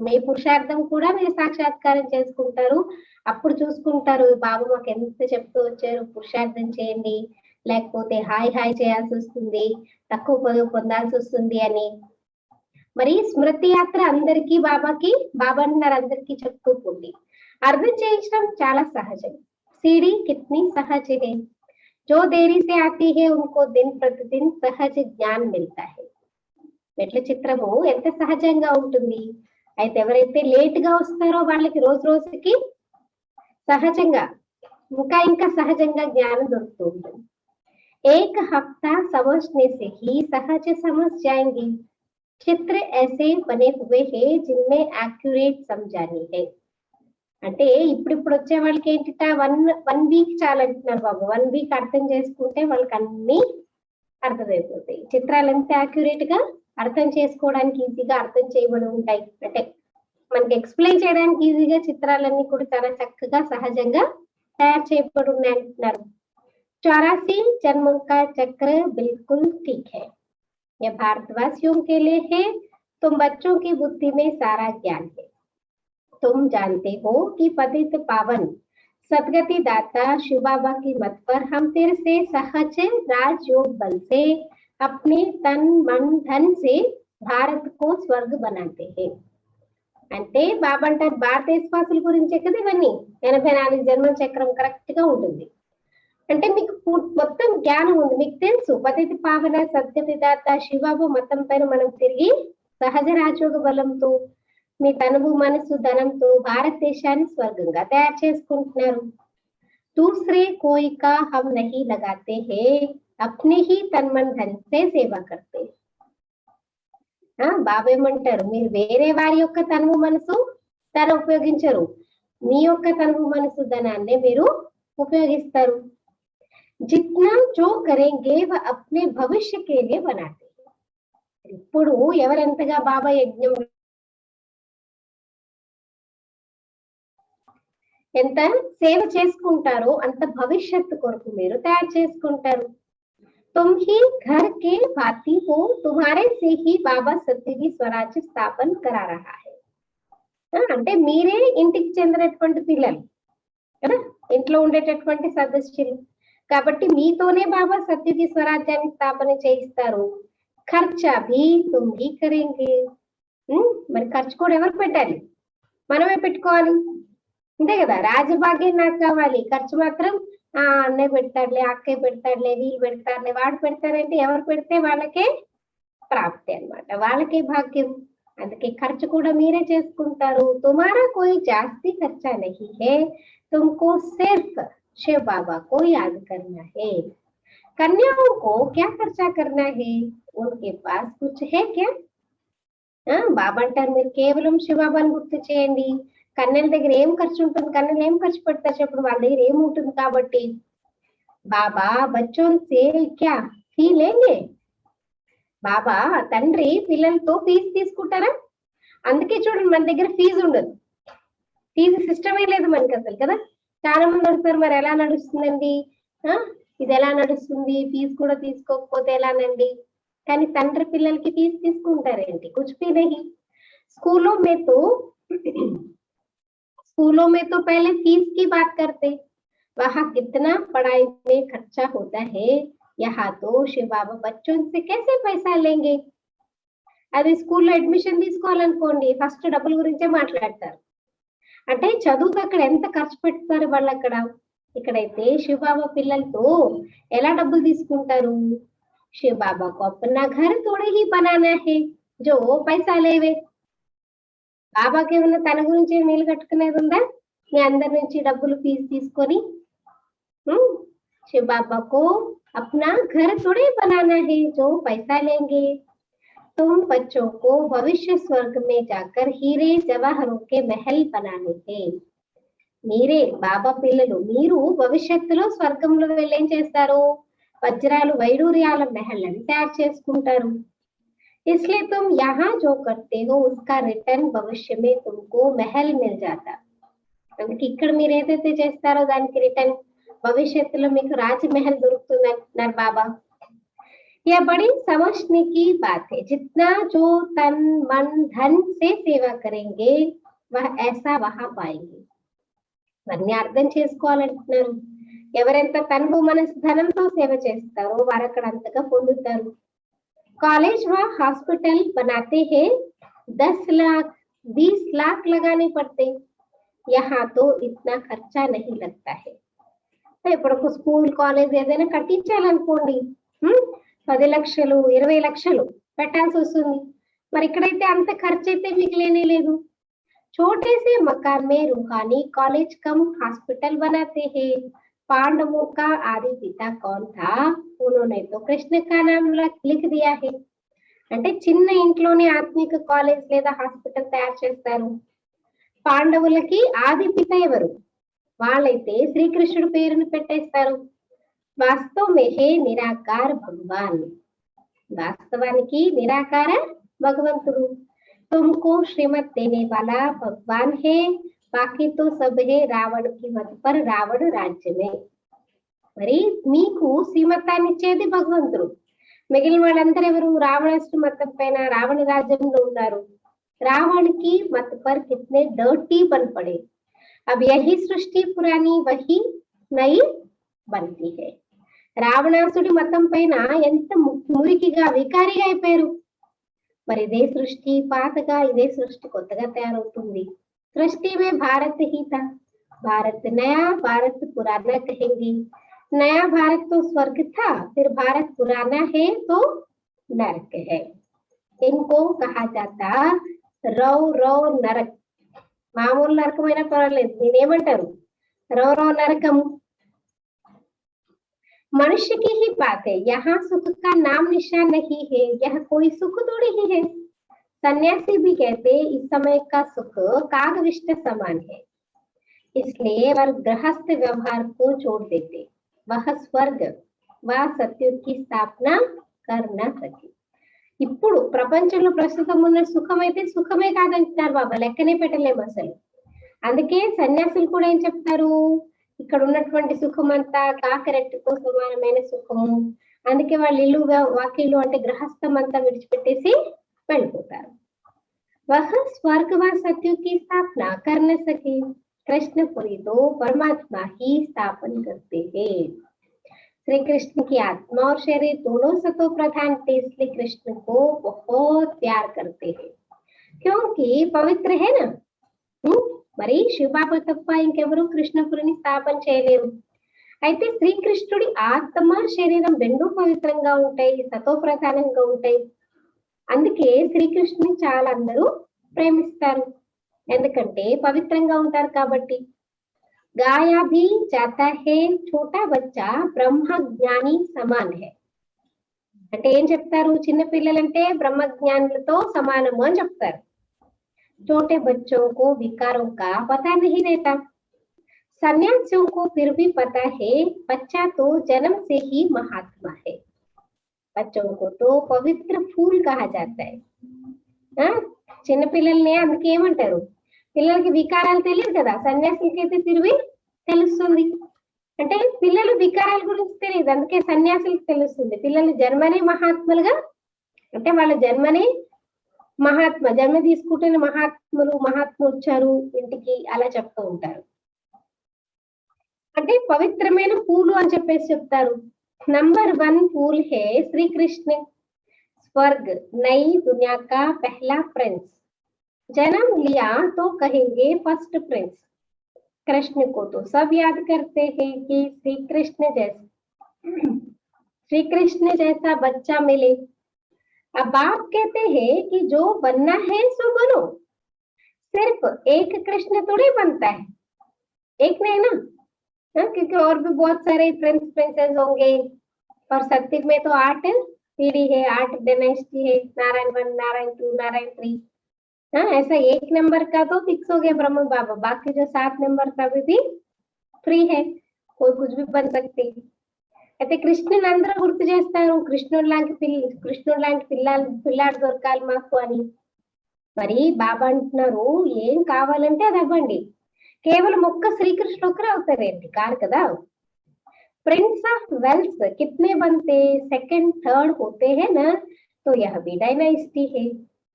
మీ పురుషార్థం కూడా మీరు సాక్షాత్కారం చేసుకుంటారు. అప్పుడు చూసుకుంటారు బాబు మాకు ఎంత చెప్తూ వచ్చారు, పురుషార్థం చేయండి లేకపోతే హాయ్ హాయ్ చేయాల్సి వస్తుంది, తక్కువ పదవి పొందాల్సి వస్తుంది అని. మరి స్మృతి యాత్ర అందరికీ బాబా అన్నారు అందరికీ చెప్తూ పోండి. అర్థం చేయించడం చాలా సహజం. सीढ़ी कितनी सहज है, जो देरी से आती है उनको दिन प्रतिदिन सहज ज्ञान मिलता है. మెట్ల చిత్రము ఎంత సహజంగా ఉంటుంది. అయితే ఎవరైతే లేట్ గా వస్తారో వాళ్ళకి రోజు రోజుకి సహజంగా ఇంకా సహజంగా జ్ఞానం దొరుకుతూ ఉంటుంది. एक हफ्ता समझने से ही सहज समझ जाएंगे. చిత్ర ऐसे बने हुए हैं जिनमें एक्यूरेट समझानी है. అంటే ఇప్పుడు వచ్చే వాళ్ళకి ఏంటిట వన్ వీక్ చాలంటున్నారు బాబు. 1 వీక్ అర్థం చేసుకుంటే వాళ్ళకి అన్ని అర్థమైపోతాయి. చిత్రాలు ఎంత యాక్యురేట్ గా అర్థం చేసుకోవడానికి ఈజీగా అర్థం చేయబడి ఉంటాయి. అంటే మనకి ఎక్స్ప్లెయిన్ చేయడానికి ఈజీగా చిత్రాలన్నీ కూడా చాలా చక్కగా సహజంగా తయారు చేయబడి ఉన్నాయి అంటున్నారు. 84 जन्मों का चक्र बिल्कुल ठीक है. ये भारतवासियों के लिए है. तुम बच्चों की बुद्धि में सारा ज्ञान है. तुम जानते हो कि पतित पावन सदगति दाता शिव बाबा की मत पर हम तेरे से सहज राजयोग बल से अपने तन मन धन से भारत को स्वर्ग बनाते हैं. అంటే బాబా అంటారు భారతదేశవాసుల గురించే కదా ఇవన్నీ. 84 జన్మల చక్రం కరెక్ట్ గా ఉంటుంది. అంటే మీకు మొత్తం జ్ఞానం ఉంది, మీకు తెలుసు పతిత పావన సద్గతిదాత శివబాబు మతం పైన మనం తిరిగి సహజ రాజయోగ బలంతో మీ తనువు మనసు ధనంతో భారతదేశాన్ని స్వర్గంగా తయారు చేసుకుంటున్నారు. दूसरे कोई का हम नहीं लगाते हैं, अपने ही तन मन धन से సేవ करते. బాబా ఏమంటారు, మీరు వేరే వారి యొక్క తనువు మనసు ధన ఉపయోగించరు, మీ యొక్క తనువు మనసు ధనాన్ని మీరు ఉపయోగిస్తారు. जितना जो करेंगे वह अपने भविष्य के लिए बनाते. ఇప్పుడు ఎవరెంతగా బాబా యజ్ఞం ఎంత సేవ చేసుకుంటారో అంత భవిష్యత్తు కొరకు మీరు తయారు చేసుకుంటారు. तुम ही घर के भाती हो, तुम्हारे से ही बाबा सत्यगी స్వరాజ్య స్థాపన करा रहा है. అంటే మీరే ఇంటికి చెందినటువంటి పిల్లలు కదా, ఇంట్లో ఉండేటటువంటి సదస్సులు కాబట్టి మీతోనే బాబా సత్యుగి స్వరాజ్యాన్ని స్థాపన చేయిస్తారు. ఖర్చా భీ తుమ్ హీ కరేంగే. మరి ఖర్చు కూడా ఎవరు పెట్టాలి? మనమే పెట్టుకోవాలి అంతే కదా. రాజభాగ్యం నాకు కావాలి, ఖర్చు మాత్రం అన్నయ్య పెడతాడులే, అక్కయ్య పెడతాడులే, వీళ్ళు పెడతారులే, వాడు పెడతారంటే ఎవరు పెడితే వాళ్ళకే ప్రాప్తి అన్నమాట, వాళ్ళకే భాగ్యం. అందుకే ఖర్చు కూడా మీరే చేసుకుంటారు. తుమారా కోయి జాస్తి ఖర్చా నహీ హే, తుమ్కో సిర్ఫ్ शिव बाबा को याद करना है. कन्याओं को क्या खर्चा करना है, उनके पास कुछ है क्या? బాబా అంటారు మీరు కేవలం శివబాబాని గుర్తు చేయండి. కన్యల దగ్గర ఏం ఖర్చు ఉంటుంది, కన్యలు ఏం ఖర్చు పెడతారు చెప్పండి, వాళ్ళ దగ్గర ఏముంటుంది. కాబట్టి బాబా బచ్చోన్ సే క్యా ఫీ లేంగే. బాబా తండ్రి పిల్లలతో ఫీజు తీసుకుంటారా? అందుకే చూడండి మన దగ్గర ఫీజు ఉండదు, ఫీజు సిస్టమే లేదు మనకి అసలు కదా. చాలా మంది అడుగుతారు మరి ఎలా నడుస్తుందండి, ఇది ఎలా నడుస్తుంది, ఫీజు కూడా తీసుకోకపోతే ఎలానండి. కానీ తండ్రి పిల్లలకి ఫీజు తీసుకుంటారేంటి? కుచ్ భీ నహీ. स्कूलों में तो पहले फीस की बात करते, वहां कितना पढ़ाई में खर्चा होता है, यहाँ तो शिव बाबा बच्चों से कैसे पैसा लेंगे. అది స్కూల్లో అడ్మిషన్ తీసుకోవాలనుకోండి ఫస్ట్ డబ్బుల గురించే మాట్లాడతారు. అంటే చదువుకు అక్కడ ఎంత ఖర్చు పెడతారు వాళ్ళు అక్కడ. ఇక్కడైతే శివబాబా పిల్లలతో ఎలా డబ్బులు తీసుకుంటారు. శివబాబా को अपना घर थोड़े ही बनाना है जो पैसा లేవే. బాబాకి ఏమన్నా తన గురించి నీళ్ళు కట్టుకునేది ఉందా? మీ అందరి నుంచి డబ్బులు ఫీజు తీసుకొని శివబాబా को अपना घर थोड़े बनाना है जो पैसा लेंगे. तुम बच्चों को भविष्य स्वर्ग में जाकर हीरे जवाहरों के महल बनाने हैं. మీరే బాబా పిల్లలు, మీరు భవిష్యత్తులో స్వర్గంలో వెళ్ళి ఏం చేస్తారు? వజ్రాలు వైడూర్యాల మెహళ్ళని తయారు చేసుకుంటారు. इसलिए तुम यहाँ जो करते हो उसका रिटर्न भविष्य में तुमको महल मिल जाता. అందుకే ఇక్కడ మీరు ఏదైతే చేస్తారో దానికి రిటర్న్ భవిష్యత్తులో మీకు రాజమహల్ దొరుకుతుంది అంటున్నారు బాబా. यह बड़ी समझने की बात है. जितना जो तन मन धन से सेवा करेंगे वह ऐसा वहां पाएंगे. ఇవన్నీ అర్థం చేసుకోవాలంటున్నారు. ఎవరెంత తనువు మనసు ధనంతో సేవ చేస్తారో వారు అక్కడ అంతగా పొందుతారు. कॉलेज व हॉस्पिटल बनाते हैं, 10 लाख 20 लाख लगाने पड़ते, यहाँ तो इतना खर्चा नहीं लगता है. ఇప్పుడు ఒక స్కూల్ కాలేజ్ ఏదైనా కట్టించాలనుకోండి 10 లక్షలు 20 లక్షలు పెట్టాల్సి వస్తుంది. మరి ఇక్కడైతే అంత ఖర్చు అయితే మీకు లేనే లేదు. छोटे से मकान में रूहानी कॉलेज कम हॉस्पिटल बनाते हैं. पांडवों का आदि पिता कौन था, उन्होंने तो कृष्ण का नाम लिख दिया है. అంటే చిన్న ఇంట్లోనే ఆత్మిక కాలేజ్ లేదా హాస్పిటల్ తయారు చేస్తారు. పాండవులకి ఆది పిత ఎవరు? వాళ్ళైతే శ్రీకృష్ణుడి పేరును పెట్టేస్తారు. వాస్తవ మెహే నిరాకార భగవాన్. వాస్తవానికి నిరాకార భగవంతుడు. तुमको श्रीमत देने वाला भगवान है, बाकी तो सब है रावण की मत पर रावण राज्य में. మరి మీకు శ్రీమతాన్ని ఇచ్చేది భగవంతుడు, మిగిలిన వాళ్ళందరూ ఎవరు? రావణాసుడి మతం పైన రావణ రాజ్యంలో ఉన్నారు. रावण की मत पर कितने डर्टी बन पड़े. अब यही सृष्टि पुरानी वही नई बनती है. రావణాసుడి మతం పైన ఎంత మురికిగా వికారిగా అయిపోయారు. మరి ఇదే సృష్టి పాతగా, ఇదే సృష్టి కొత్తగా తయారవుతుంది. सृष्टि में भारत ही था, भारत नया भारत पुराना कहेंगे, नया भारत तो स्वर्ग था, फिर भारत पुराना है तो नरक है। इनको कहा जाता रौ रौ नरक। మామూలు నరకమైనా పర్వాలేదు, నేనేమంటారు రౌ రౌ నరకము। मनुष्य की ही बात है, यहाँ सुख का नाम निशान नहीं है, यह कोई सुख थोड़ी ही है। सन्यासी भी कहते इस समय का सुख कागविष्ट समान है, इसलिए वह गृहस्थ व्यवहार को छोड़ देते, वह स्वर्ग व सत्युग की स्थापना कर न सके। ఇప్పుడు ప్రపంచంలో ప్రస్తుతం ఉన్న సుఖం అయితే సుఖమే కాదంటున్నారు బాబా, లెక్కనే పెట్టలేము అసలు। అందుకే సన్యాసులు కూడా ఏం చెప్తారు, ఇక్కడ ఉన్నటువంటి సుఖం అంతా కాకరెట్టుతో సమానమైన సుఖము, అందుకే వాళ్ళు ఇల్లు వాకిలు అంటే గృహస్థం అంతా విడిచిపెట్టేసి వెళ్ళిపోతారు। वह स्वर्ग व सत्युग की स्थापना कर न सके, कृष्णपुरी तो परमात्मा ही स्थापन करते हैं। श्री कृष्ण की आत्मा और शरीर दोनों सतो प्रधान थे, इसलिए कृष्ण को बहुत प्यार करते हैं, क्योंकि पवित्र है ना। మరి శివబాబా తప్ప ఇంకెవరు కృష్ణపురిని స్థాపన చేయలేరు। అయితే శ్రీకృష్ణుడి ఆత్మ శరీరం రెండు పవిత్రంగా ఉంటాయి, సతో ప్రధానంగా ఉంటాయి। అందుకే శ్రీకృష్ణుని చాలా అందరూ ప్రేమిస్తారు, ఎందుకంటే పవిత్రంగా ఉంటారు కాబట్టి। గాయా భీ జాతా హే ఛోటా బచ్చా బ్రహ్మ జ్ఞాని సమాన్ హే అంటే ఏం చెప్తారు, చిన్న పిల్లలంటే బ్రహ్మ జ్ఞానులతో సమానము అని చెప్తారు। छोटे बच्चों को विकारों का पता नहीं रहता, सन्यासियों को फिर भी पता है, बच्चा तो जन्म से ही महात्मा है। बच्चों को तो पवित्र फूल कहा जाता है। చిన్న పిల్లల్ని అందుకే ఏమంటారు, పిల్లలకి వికారాలు తెలియదు కదా, సన్యాసులకైతే తిరిగి తెలుస్తుంది। అంటే పిల్లలు వికారాల గురించి తెలియదు, అందుకే సన్యాసులకు తెలుస్తుంది। పిల్లలు జన్మనే మహాత్ములుగా, అంటే వాళ్ళ జన్మనే మహాత్మ, జన్మ తీసుకుంటున్న మహాత్మ వచ్చారు ఇంటికి అలా చెప్తూ ఉంటారు। అంటే పవిత్రమైన పూలు అని చెప్పేసి చెప్తారు। नंबर 1 फूल है श्री कृष्ण, स्वर्ग नई दुनिया का पहला प्रिंस, जन्म लिया तो कहेंगे फर्स्ट प्रिंस। कृष्ण को तो सब याद करते हैं कि श्री कृष्ण जैसा बच्चा मिले। अब बाप कहते हैं कि जो बनना है सो बनो, सिर्फ एक कृष्ण थोड़ी बनता है, एक नहीं ना, क्योंकि और भी बहुत सारे प्रिंस प्रिंसेस होंगे, और सत्युग में तो 8 पीढ़ी है, 8 डायनेस्टी है, नारायण 1 नारायण 2 नारायण 3। ऐसा एक नंबर का तो फिक्स हो गया ब्रह्म बाबा, बाकी जो 7 नंबर का भी फ्री है, कोई कुछ भी बन सकते। అయితే కృష్ణుని అందరూ గుర్తు చేస్తారు, కృష్ణుడు లాంటి పిల్లాడు దొరకాలి మాకు అని। మరి బాబా అంటున్నారు ఏం కావాలంటే అది అవ్వండి, కేవలం ఒక్క శ్రీకృష్ణుడు ఒక్కరే అవుతారేంటి, కాదు కదా। प्रिंस ऑफ वेल्स कितने बनते, सेकंड थर्ड होते हैं ना, तो यह भी डायनेस्टी है।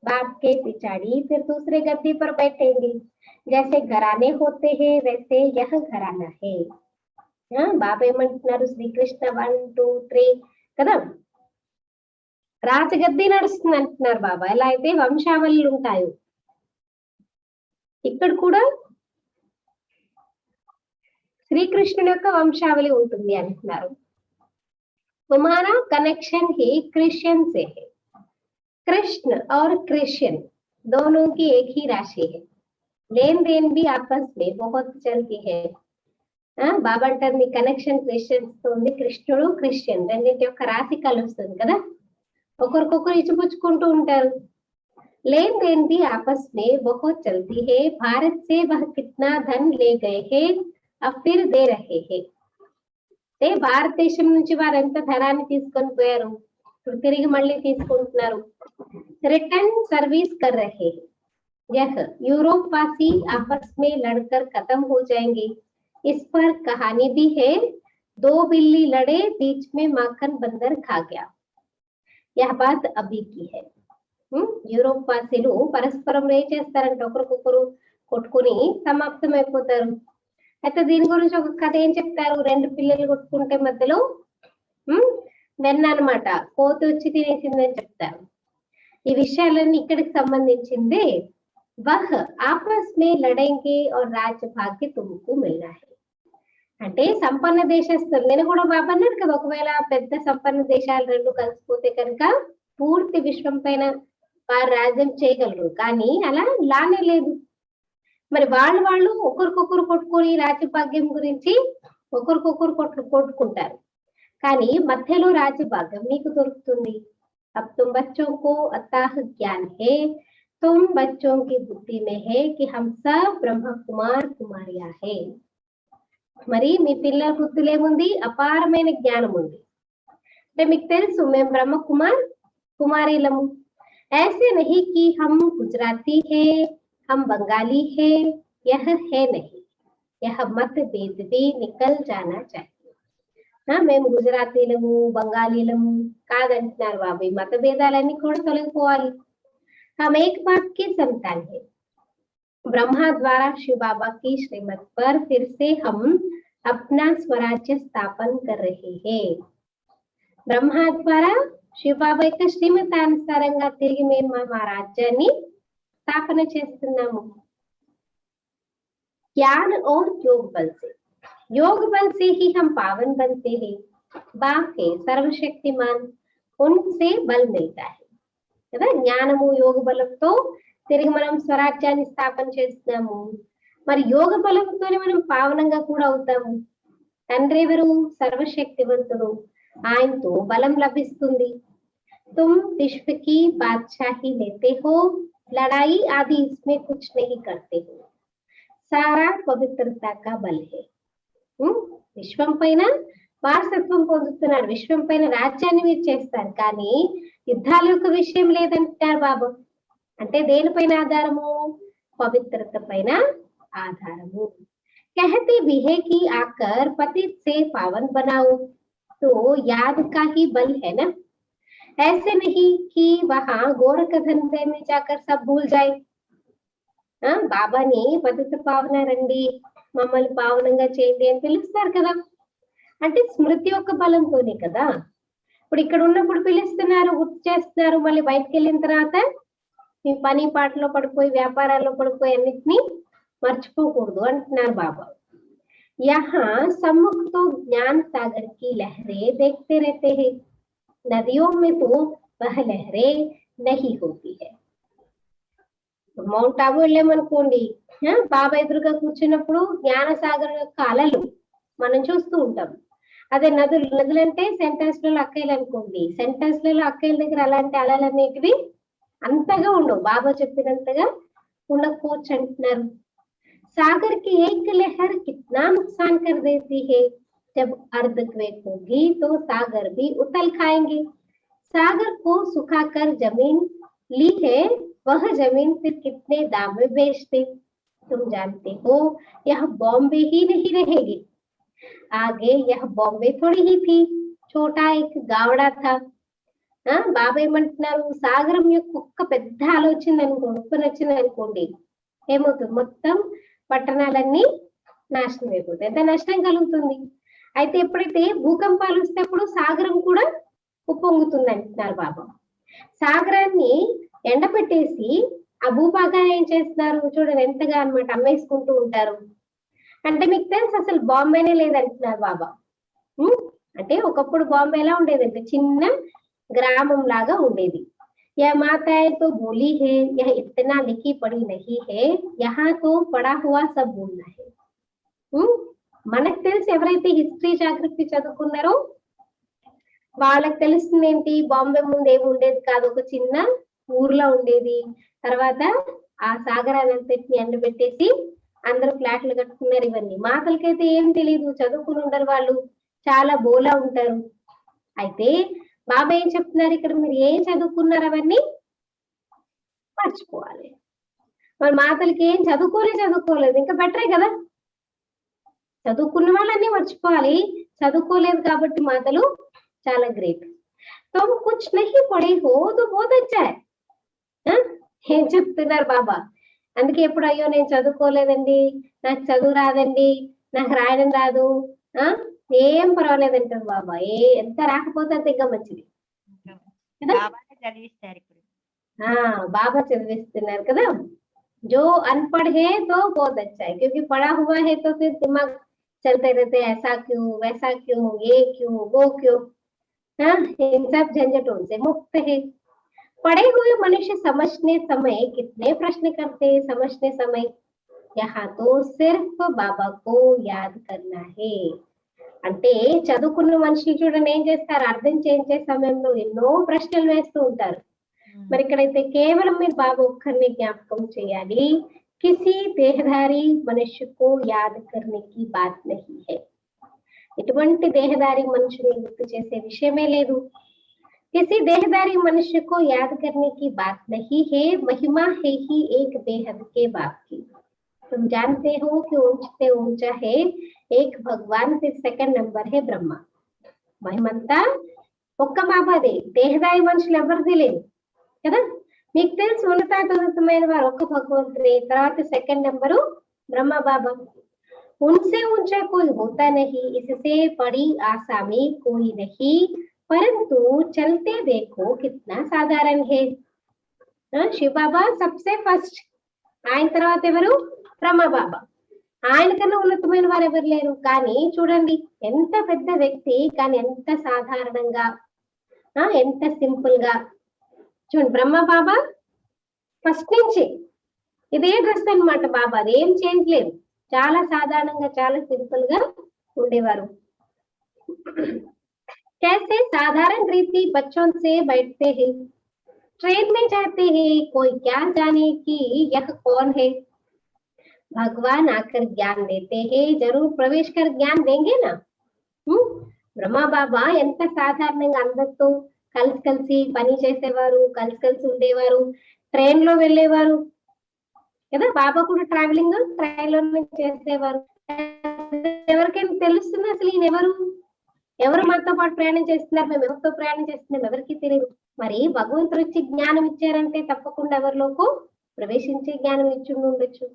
बाप के पिछाड़ी फिर दूसरे गद्दी पर बैठेंगे, जैसे घराने होते हैं वैसे यह घराना है। బాబా ఏమంటున్నారు, శ్రీకృష్ణ 1 2 3 కదా, రాజగద్ది నడుస్తుంది అంటున్నారు బాబా। ఎలా అయితే వంశావళులు ఉంటాయో ఇక్కడ కూడా శ్రీకృష్ణుని యొక్క వంశావళి ఉంటుంది అంటున్నారు। तुम्हारा कनेक्शन ही क्रिश्चियन से है, कृष्ण और क्रिश्चियन दोनों की एक ही राशि है, लेन देन भी आपस में बहुत चलती है। బాబా అంటారు మీ కనెక్షన్ క్రిస్టియన్స్ తో ఉంది, కృష్ణుడు క్రిస్టియన్ రెండింటి యొక్క రాశి కలుస్తుంది కదా, ఒకరికొకరు ఇచ్చిపుచ్చుకుంటూ ఉంటారు। लेन देन भी आपस में बहुत चलती है, भारत से वह कितना धन ले गए हैं अब फिर दे रहे हैं। భారతదేశం నుంచి వారు ఎంత ధనాన్ని తీసుకొని పోయారు, ఇప్పుడు తిరిగి మళ్ళీ తీసుకుంటున్నారు। रिटर्न सर्विस कर रहे हैं, यह यूरोप वासी आपस में लड़कर खत्म हो जाएंगे। इस पर कहानी भी है, 2 बिल्ली लड़े बीच में माखन बंदर खा गया, यह बात अभी की है। యూరోప్ వాసీలు పరస్పరం ఏం చేస్తారంటే ఒకరికొకరు కొట్టుకుని సమాప్తం అయిపోతారు। అయితే దీని గురించి ఒక కథ ఏం చెప్తారు, 2 పిల్లలు కొట్టుకుంటే మధ్యలో వెన్న అన్నమాట కోతి వచ్చి తినేసిందని చెప్తారు। ఈ విషయాలన్నీ ఇక్కడికి సంబంధించిందే. వహ్ ఆపస్ మే లడేంగే और राज्य भाग्य तुमको मिलना है. అంటే సంపన్న దేశస్తులు, నేను కూడా బాబా అన్నాడు కదా, ఒకవేళ పెద్ద సంపన్న దేశాలు రెండు కలిసిపోతే కనుక పూర్తి విశ్వం పైన వారు రాజ్యం చేయగలరు, కానీ అలా లానే లేదు. మరి వాళ్ళు ఒకరికొకరు కొట్టుకొని రాజ్యభాగ్యం గురించి ఒకరికొకరు కొట్టుకుంటారు, కానీ మధ్యలో రాజ్యభాగ్యం నీకు దొరుకుతుంది. अब तुम बच्चों को अथाह ज्ञान है, तुम बच्चों की बुद्धि में है कि हम सब ब्रह्म कुमार कुमारियां है. మరి మీ పిల్లల బుద్ధిలో ఏముంది? అపారమైన జ్ఞానం ఉంది. అంటే మీకు తెలుసు మేము బ్రహ్మ కుమార్ కుమారీలము. ऐसे नहीं कि हम गुजराती है, हम बंगाली है, यह है नहीं. यह मतभेद भी निकल जाना चाहिए. మేము గుజరాతీలము బెంగాలీలము కాదంటున్నారు బాబు. ఈ మత భేదాలన్నీ కూడా తొలగిపోవాలి. हम एक बात की संतान है. ब्रह्मा द्वारा शिव बाबा की श्रीमत पर फिर से हम अपना स्वराज्य स्थापन कर रहे हैं. ब्रह्मा द्वारा शिव बाबा యొక్క శ్రీమతానుసారంగా తిరిగి మేము మా రాజ్యాన్ని స్థాపన చేస్తున్నాము. ज्ञान और योग बल से, योग बल से ही हम पावन बनते हैं. बाप है सर्वशक्तिमान, उनसे बल मिलता है కదా. జ్ఞానము యోగ బలంతో తిరిగి మనం స్వరాజ్యాన్ని స్థాపన చేస్తున్నాము. మరి యోగ బలంతోనే మనం పావనంగా కూడా అవుతాము. తండ్రి ఎవరు? సర్వశక్తివంతుడు, ఆయనతో బలం లభిస్తుంది. तुम विश्व की बादशाही लेते हो, लड़ाई आदि इसमें कुछ नहीं करते हो. सारा पवित्रता का बल है. విశ్వం పైన వారసత్వం పొందుతున్నాడు, విశ్వం పైన రాజ్యాన్ని మీరు చేస్తారు, కానీ యుద్ధాల యొక్క విషయం లేదంటారు బాబా. అంటే దేనిపైన ఆధారము? పవిత్రత పైన ఆధారము. कहते भी है कि आकर पतित से पावन बनाओ, तो याद का ही बल है ना. ऐसे नहीं कि वहां गोरख धंधे में जाकर सब भूल जाए. బాబాని పతిత పావన రండి, మమ్మల్ని పావనంగా చేయండి అని పిలుస్తారు కదా. అంటే స్మృతి యొక్క బలంతోనే కదా. ఇప్పుడు ఇక్కడ ఉన్నప్పుడు పిలుస్తున్నారు, గుర్తు చేస్తున్నారు, మళ్ళీ బయటకు వెళ్ళిన తర్వాత మీ పని పాటలో పడిపోయి వ్యాపారాల్లో పడిపోయి అన్నిటినీ మర్చిపోకూడదు అంటున్నారు బాబా. యహా సమ్ముఖ తో జ్ఞాన్ సాగర్ కి లహరే देखते रहते हैं, नदियों में तो वह लहरें नहीं होती है. మౌంట్ ఆబు వెళ్ళామనుకోండి, బాబా ఎదురుగా కూర్చున్నప్పుడు జ్ఞాన సాగర్ యొక్క అలలు మనం చూస్తూ ఉంటాం. అదే నదులు అంటే సెంటెన్స్ లలో అక్కయ్యలు అనుకోండి, సెంటెన్స్ లలో అక్కయ్యల దగ్గర అలాంటి అలలు అనేటివి అంతగా ఉండవు, బాబా చెప్పినంతగా ఉండకపోవచ్చు అంటున్నారు. सागर की एक लहर कितना नुकसान कर देती है. जब अर्धक्वेक होगी तो सागर भी उथल खाएंगे. सागर को सुखाकर जमीन ली है, वह जमीन फिर कितने दाम में बेचते. तुम जानते हो यह बॉम्बे ही नहीं रहेगी. आगे यह बॉम्बे थोड़ी ही थी, छोटा एक गावड़ा था. బాబా ఏమంటున్నారు? సాగరం యొక్క ఒక్క పెద్ద ఆలోచన అనుకోండి, ఉప్పు నచ్చింది అనుకోండి, ఏమవుతుంది? మొత్తం పట్టణాలన్నీ నాశనం అయిపోతాయి, ఎంత నష్టం కలుగుతుంది. అయితే ఎప్పుడైతే భూకంపాలు వస్తేప్పుడు సాగరం కూడా ఉప్పొంగుతుంది అంటున్నారు బాబా. సాగరాన్ని ఎండపెట్టేసి ఆ భూభాగాన్ని ఏం చేస్తున్నారు చూడండి, ఎంతగా అన్నమాట అమ్మేసుకుంటూ ఉంటారు. అంటే మీకు తెలుసు అసలు బాంబేనే లేదంటున్నారు బాబా. అంటే ఒకప్పుడు బాంబే ఎలా ఉండేదంటే చిన్న గ్రామం లాగా ఉండేది. यह माताएं तो बोली है, यह इतना लिखी पढ़ी नहीं है, यहाँ तो पढ़ा हुआ सब बोलना है. మనకు తెలిసి ఎవరైతే హిస్టరీ జాగ్రఫీ చదువుకున్నారో వాళ్ళకి తెలుస్తుంది ఏంటి, బాంబే ముందు ఏమి ఉండేది కాదు, ఒక చిన్న ఊర్లో ఉండేది. తర్వాత ఆ సాగరాన్నంతటిని ఎండబెట్టేసి అందరూ ఫ్లాట్లు కట్టుకున్నారు. ఇవన్నీ మాటలకైతే ఏం తెలియదు, చదువుకుని ఉండరు వాళ్ళు, చాలా బోలా ఉంటారు. అయితే బాబా ఏం చెప్తున్నారు ఇక్కడ, మీరు ఏం చదువుకున్నారు అవన్నీ మర్చిపోవాలి. మరి మాటలకి ఏం చదువుకోలేదు ఇంకా బెటరే కదా. చదువుకున్న వాళ్ళన్నీ మర్చిపోవాలి, చదువుకోలేదు కాబట్టి మాటలు చాలా గ్రేట్. तुम कुछ नहीं पढ़े हो तो बहुत अच्छा है. ఏం చెప్తున్నారు బాబా. అందుకే ఎప్పుడు అయ్యో నేను చదువుకోలేదండి, నాకు చదువు రాదండి, నాకు రాయడం రాదు, ఏం పర్వాలేదంటారు బాబా. ఎంత రాకపోతే అంత ఇంకా మంచిది కదా. बाबा चదిविస్తున్నారు కదా। जो अनपढ़ है तो बहुत अच्छा है, क्योंकि पढ़ा हुआ है तो फिर दिमाग चलते रहते, ऐसा क्यों वैसा क्यों ये क्यों वो क्यों। हाँ, इन सब झंझटों से मुक्त है। पढ़े हुए मनुष्य समझने समय कितने प्रश्न करते हैं, समझने समय यहाँ तो सिर्फ बाबा को याद करना है। అంటే చదువుకున్న మనుషులు చూడండి ఏం చేస్తారు, అర్థం చేయించే సమయంలో ఎన్నో ప్రశ్నలు వేస్తూ ఉంటారు। మరి ఇక్కడైతే కేవలం మీరు బాబా ఒక్కరిని జ్ఞాపకం చేయాలి। किसी देहधारी मनुष्य को याद करने की बात नहीं है। ఎటువంటి దేహదారి మనుషుని గుర్తు చేసే విషయమే లేదు। किसी देहदारी मनुष्य को याद करने की बात नहीं है। महिमा है ही एक बेहद के बाप की। तुम जानते हो कि ऊंचते ऊंचा है एक भगवान, फिर सेकंड नंबर है ब्रह्मा। మహిమంతా ఒక్క బాబాదే, దేహదారి మనుషులు ఎవరిది లేదు కదా। మీకు తెలుసు ఉన్నతమైన వారు ఒక్క భగవంతుడే, తర్వాత సెకండ్ నెంబరు బ్రహ్మ బాబా। उनसे ऊंचा कोई होता नहीं, इससे बड़ी आसामी कोई नहीं, परंतु चलते देखो कितना साधारण है। శివ బాబా సబ్సే ఫస్ట్, ఆయన తర్వాత ఎవరు బ్రహ్మ బాబా। ఆయన కన్నా ఉన్నతమైన వారు ఎవరు లేరు। కానీ చూడండి ఎంత పెద్ద వ్యక్తి, కానీ ఎంత సాధారణంగా, ఎంత సింపుల్ గా చూడండి। బ్రహ్మ బాబా ఫస్ట్ నుంచి ఇదే డ్రెస్ అన్నమాట బాబా, అదేం చేంజ్ లేదు, చాలా సాధారణంగా చాలా సింపుల్ గా ఉండేవారు। कैसे साधारण रीति बच्चों से बैठते हैं, ट्रेन में जाते हैं, कोई क्या जाने कि यह कौन है। भगवान आकर ज्ञान देते हैं, जरूर प्रवेश कर ज्ञान देंगे ना। బ్రహ్మ బాబా ఎంత సాధారణంగా అందరితో కలిసి కలిసి పని చేసేవారు, కలిసి కలిసి ఉండేవారు, ట్రైన్ లో వెళ్ళేవారు కదా। బాబా కూడా ట్రావెలింగ్ ట్రైన్ లో చేసేవారు। ఎవరికైనా తెలుస్తుంది అసలు ఈయన ఎవరు, ఎవరు మనతో పాటు ప్రయాణం చేస్తున్నారు, మేము ఎవరితో ప్రయాణం చేస్తున్నాం ఎవరికి తెలియదు। మరి భగవంతుడు వచ్చి జ్ఞానం ఇచ్చారంటే తప్పకుండా ఎవరిలోకి ప్రవేశించే జ్ఞానం ఇచ్చి ఉండొచ్చు।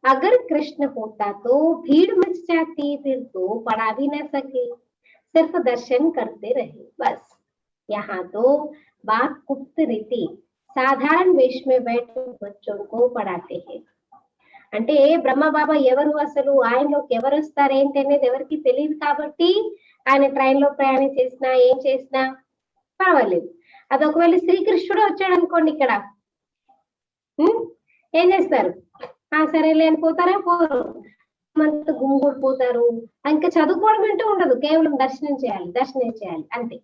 అగర్ కృష్ణ होता तो भीड़ मच जाती, फिर तो पढ़ा भी न सके, सिर्फ दर्शन करते रहे बस। यहाँ तो बात गुप्त रीति साधारण वेश में बैठे बच्चों को पढ़ाते हैं। అంటే బ్రహ్మ బాబా ఎవరు, అసలు ఆయనలోకి ఎవరు వస్తారు ఏంటి అనేది ఎవరికి తెలియదు కాబట్టి ఆయన ట్రైన్ లో ప్రయాణం చేసినా ఏం చేసినా పర్వాలేదు। అది ఒకవేళ శ్రీకృష్ణుడు వచ్చాడు అనుకోండి, ఇక్కడ ఏం చేస్తారు, సరేలే అని పోతారా, పోరు, మనతో గుమ్మిగూడిపోతారు, ఇంకా చదువుకోవడం అంటూ ఉండదు, కేవలం దర్శనం చేయాలి అంతే।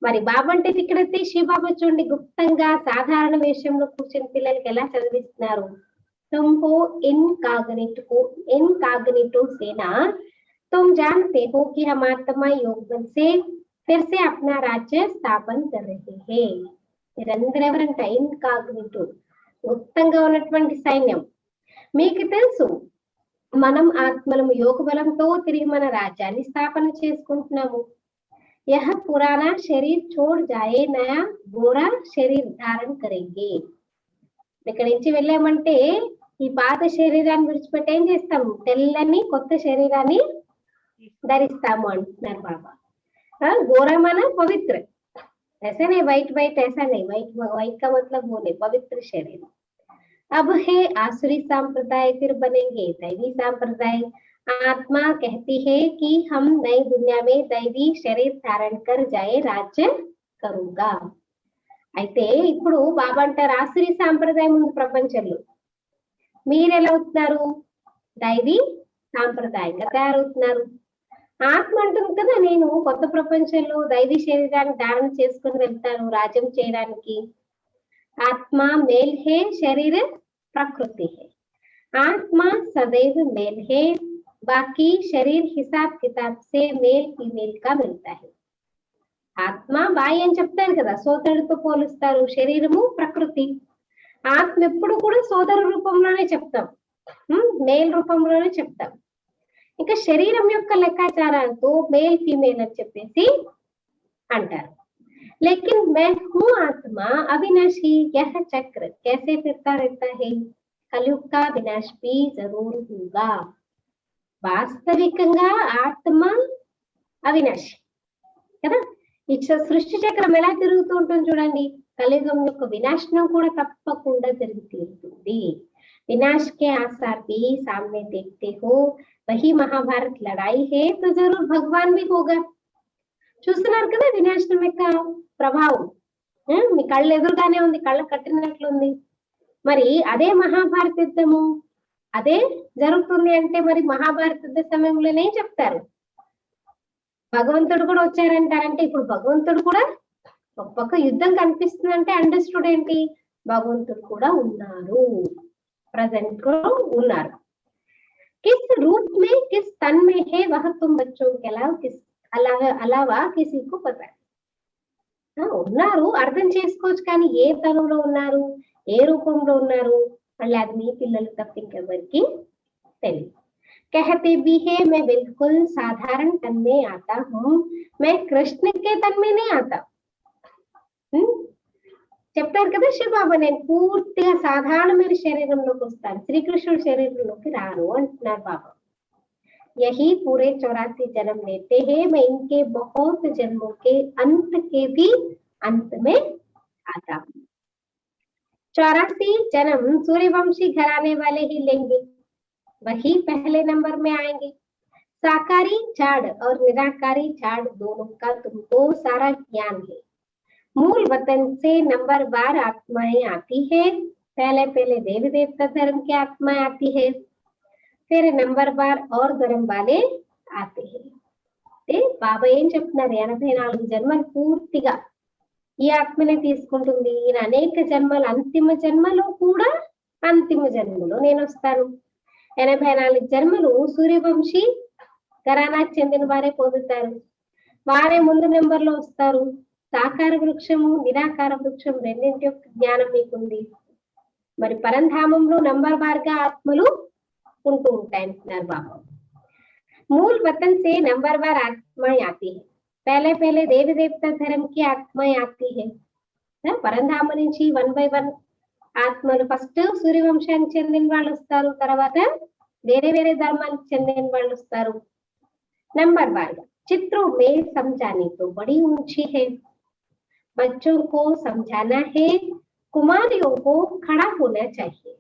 మరి బాబా అంటే ఇక్కడైతే శివబాబా చూడండి గుప్తంగా సాధారణ వేషంలో కూర్చొని పిల్లలకి ఎలా చదివిస్తున్నారు। तुमको इनकॉग्निटो से ना, तुम जानते हो कि हम आत्मा योग बल से फिर से अपना राज्य स्थापन कर रहे हैं। మీరందరూ ఎవరంట ఇన్కాగ్నిటో, గుప్తంగా ఉన్నటువంటి సైన్యం। మీకు తెలుసు మనం ఆత్మలము యోగ బలంతో తిరిగి మన రాజ్యాన్ని స్థాపన చేసుకుంటున్నాము। यह पुराना शरीर छोड़ जाए, नया गोरा शरीर धारण करेंगे। ఇక్కడ నుంచి వెళ్ళామంటే ఈ పాత శరీరాన్ని విడిచిపెట్టి ఏం చేస్తాము, తెల్లని కొత్త శరీరాన్ని ధరిస్తాము అంటున్నారు బాబా। గోరా మన పవిత్ర, ऐसा नहीं व्हाइट व्हाइट, ऐसा नहीं, व्हाइट का मतलब वो नहीं, पवित्र शरीर। अब है आसुरी संप्रदाय, फिर बनेंगे दैवी संप्रदाय। आत्मा कहती है कि हम नई दुनिया में दैवी शरीर धारण कर जाए, राज्य करूंगा। అయితే ఇప్పుడు బాబా అంటారు ఆసురి సాంప్రదాయం ఉంది ప్రపంచంలో, మీరెలా అవుతున్నారు, దైవీ సాంప్రదాయంగా తయారవుతున్నారు। ఆత్మ అంటుంది కదా, నేను కొత్త ప్రపంచంలో దైవీ శరీరాన్ని ధారణ చేసుకుని వెళ్తాను రాజ్యం చేయడానికి। ఆత్మ మేల్ హే, శరీర ప్రకృతి హే। ఆత్మ సदैव మేల్ హే, బాకీ శరీర్ హిసాబ్ కితాబ్ సే మేల్ ఫీమేల్ కా మిల్తా హై। ఆత్మ బాయి అని చెప్తారు కదా, సోదరుడితో పోలుస్తారు, శరీరము ప్రకృతి। ఆత్మ ఎప్పుడు కూడా సోదర రూపంలోనే చెప్తాం, మేల్ రూపంలోనే చెప్తాం। ఇంకా శరీరం యొక్క లెక్కాచారాలతో మేల్ ఫీమేల్ అని చెప్పేసి అంటారు। लेकिन मैं हूँ आत्मा अविनाशी, यह चक्र कैसे फिरता रहता है, कलयुग का विनाश भी जरूर होगा। వాస్తవికంగా ఆత్మ అవినాశి కదా। ఈ సృష్టి చక్రం ఎలా తిరుగుతూ ఉంటుంది చూడండి, కలియుగం యొక్క వినాశనం కూడా తప్పకుండా జరిగి తీరుతుంది. विनाश के आसार भी सामने देखते हो, वही महाभारत लड़ाई है तो जरूर भगवान भी होगा. చూస్తున్నారు కదా వినాశనం యొక్క ప్రభావం. మీ కళ్ళ ఎదురుగానే ఉంది, కళ్ళ కట్టినట్లుంది. మరి అదే మహాభారత యుద్ధము అదే జరుగుతుంది అంటే మరి మహాభారత యుద్ధ సమయంలోనే చెప్తారు భగవంతుడు కూడా వచ్చారంటారంటే ఇప్పుడు భగవంతుడు కూడా ఒక్కొక్క యుద్ధం కనిపిస్తుందంటే అండర్స్టూడ్ ఏంటి, భగవంతుడు కూడా ఉన్నారు, प्रेजेंट को उन्नार. किस रूप में किस तन में है वह तुम बच्चों के अलावा किसी को पता है. ఉన్నారు అర్థం చేసుకోవచ్చు కానీ ఏ తనులో ఉన్నారు ఏ రూపంలో ఉన్నారు మళ్ళీ అది మీ పిల్లలు తప్ప ఇంకెవరికి తెలియదు. कहते भी है मैं बिल्कुल साधारण तन में आता हूँ, मैं कृष्ण के तन में नहीं आता. చెప్తారు కదా శివబాబా నేను పూర్తిగా సాధారణమైన శరీరంలోకి వస్తాను, శ్రీకృష్ణుడి శరీరంలోకి రాను అంటున్నారు బాబా. यही पूरे 84 जन्म लेते हैं, मैं इनके बहुत जन्मों के अंत के भी अंत में आता हूँ. 84 जन्म सूर्यवंशी घराने वाले ही लेंगे, वही पहले नंबर में आएंगे. साकारी झाड़ और निराकारी झाड़ दोनों का तुमको सारा ज्ञान है. मूल वतन से नंबरवार आत्माएं आती है, पहले पहले देवी देवता धर्म की आत्माएं आती है, फिर नंबरवार और धर्म वाले आते हैं. బాబా ఏం చెప్తున్నారు, 84 జన్మలు పూర్తిగా ఈ ఆత్మనే తీసుకుంటుంది. ఈయన అనేక జన్మలు, అంతిమ జన్మలో కూడా అంతిమ జన్మలో నేను వస్తాను. 84 జన్మలు సూర్యవంశీ ఘరానాకు చెందిన వారే పొందుతారు, వారే ముందు నెంబర్ లో వస్తారు. సాకార వృక్షము నిరాకార వృక్షం రెండింటి యొక్క జ్ఞానం మీకుంది. మరి పరంధామంలో నంబర్ వార్గా ఆత్మలు ఉంటూ ఉంటాయి అంటున్నారు బాబా. मूल वतन से नंबरवार आत्माएं आती है, पहले पहले देवी देवता धर्म की आत्माएं आती है. పరంధామ నుంచి 1 by 1 ఆత్మలు ఫస్ట్ సూర్యవంశానికి చెందిన వాళ్ళు వస్తారు, తర్వాత వేరే వేరే ధర్మానికి చెందిన వాళ్ళు వస్తారు. नंबर वार चित्रों में समझाने तो बड़ी ऊंची है, बच्चों को समझाना है, कुमारियों को खड़ा होना चाहिए.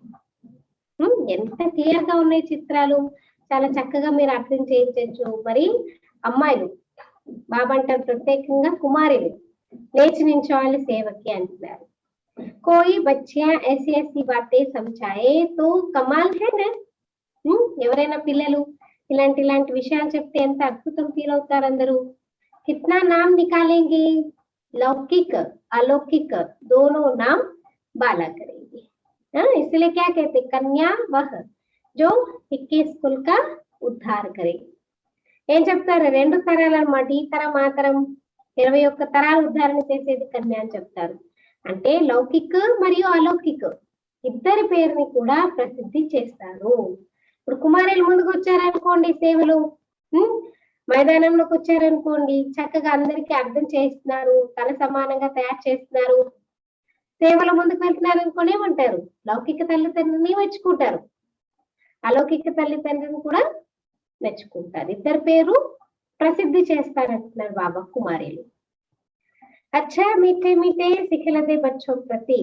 ఎంత క్లియర్ గా ఉన్నాయి చిత్రాలు, చాలా చక్కగా మీరు అర్థం చేయించవచ్చు. మరి అమ్మాయిలు బాబా అంటారు ప్రత్యేకంగా కుమారులు లేచి నించోవాలి సేవకి అంటున్నారు. కోయి బచ్చియా ऐसी ऐसी बातें समझाए तो कमाल है ना. ఎవరైనా పిల్లలు ఇలాంటి విషయాలు చెప్తే ఎంత అద్భుతం ఫీల్ అవుతారు అందరూ. कितना नाम निकालेंगे, लौकिक अलौकिक दोनों नाम बाला करेंगे. इसलिए क्या कहते कन्या वह जो 21 कुल का उद्धार करे. ఏం చెప్తారు, 2 తరాలు అన్నమాట, ఈ తరం ఆ తరం 21 తరాలు ఉద్ధారణ చేసేది కన్య అని చెప్తారు. అంటే లౌకిక్ మరియు అలౌకిక్ ఇద్దరి పేరుని కూడా ప్రసిద్ధి చేస్తారు. ఇప్పుడు కుమారులు ముందుకు వచ్చారనుకోండి, సేవలు మైదానంలోకి వచ్చారనుకోండి, చక్కగా అందరికీ అర్థం చేస్తున్నారు, తన సమానంగా తయారు చేస్తున్నారు. సేవల ముందుకు వెళ్తున్నారు అనుకోని ఏమంటారు, లౌకిక తల్లిదండ్రులని మెచ్చుకుంటారు, అలౌకిక తల్లిదండ్రులను కూడా మెచ్చుకుంటారు. ఇద్దరు పేరు ప్రసిద్ధి చేస్తారంటున్నారు బాబా కుమారులు. अच्छा मीठे मीठे सिखलाते बच्चों प्रति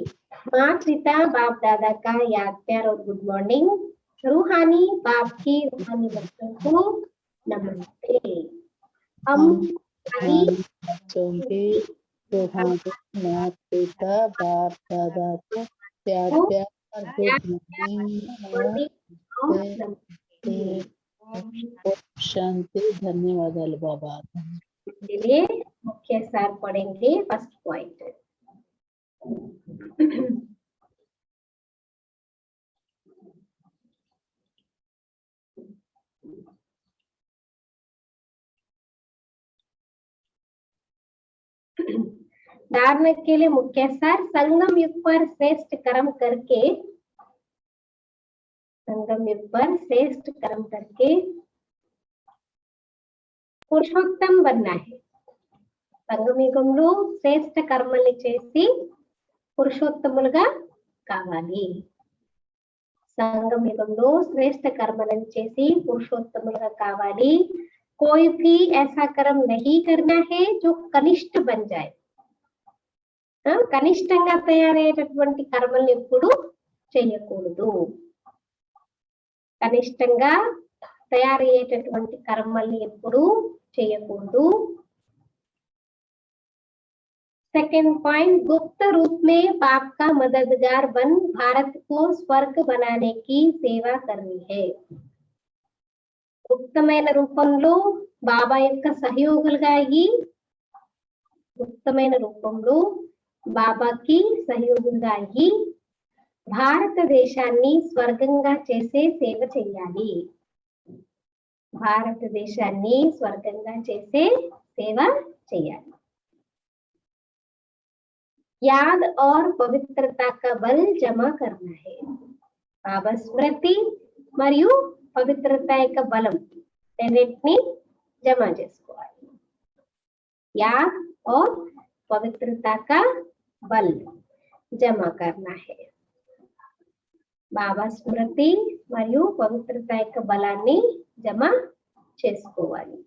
माँ पिता बाप दादा का याद प्यार और गुड मॉर्निंग. रूहानी बाप की रूहानी बच्चों को नमस्ते. हम बच्चों के रूहानी माँ पिता बाप दादा को प्यार प्यार और गुड मॉर्निंग शांति. धन्यवाद बाबा. चलिए मुख्य सार पढ़ेंगे. फर्स्ट पॉइंट धारणा के लिए मुख्य सार संगम युग पर श्रेष्ठ कर्म करके, संगम युग पर श्रेष्ठ कर्म करके పురుషోత్తం बनना है. సంగమయుగంలో శ్రేష్ఠ కర్మల్ని చేసి పురుషోత్తములుగా కావాలి. సంగమయుగంలో శ్రేష్ఠ కర్మలను చేసి పురుషోత్తములుగా కావాలి. कोई भी ऐसा कर्म नहीं करना है जो कनिष्ठ बन जाए. కనిష్టంగా తయారయ్యేటటువంటి కర్మల్ని ఎప్పుడు చేయకూడదు. కనిష్టంగా తయారయ్యేటటువంటి కర్మల్ని ఎప్పుడు చేయకూడదు. सेकंड पॉइंट, गुप्त रूप में पाप का मददगार बन भारत को स्वर्ग बनाने की सेवा करनी है. గుప్తమైన రూపంలో బాబా యొక్క సహయోగులుగా అయ్యి, గుప్తమైన రూపంలో బాబాకి సహయోగులుగా అయ్యి భారతదేశాన్ని స్వర్గంగా చేసే సేవ చేయాలి. భారతదేశాన్ని స్వర్గంగా చేసే సేవ చేయాలి. याद और पवित्रता का बल जमा करना है. బాబా స్మృతి మరియు పవిత్రత యొక్క బలం రెండింటిని జమ చేసుకోవాలి. याद और पवित्रता का बल जमा करना है. బాబా స్మృతి మరియు పవిత్రత యొక్క బలాన్ని జమ చేసుకోవాలి.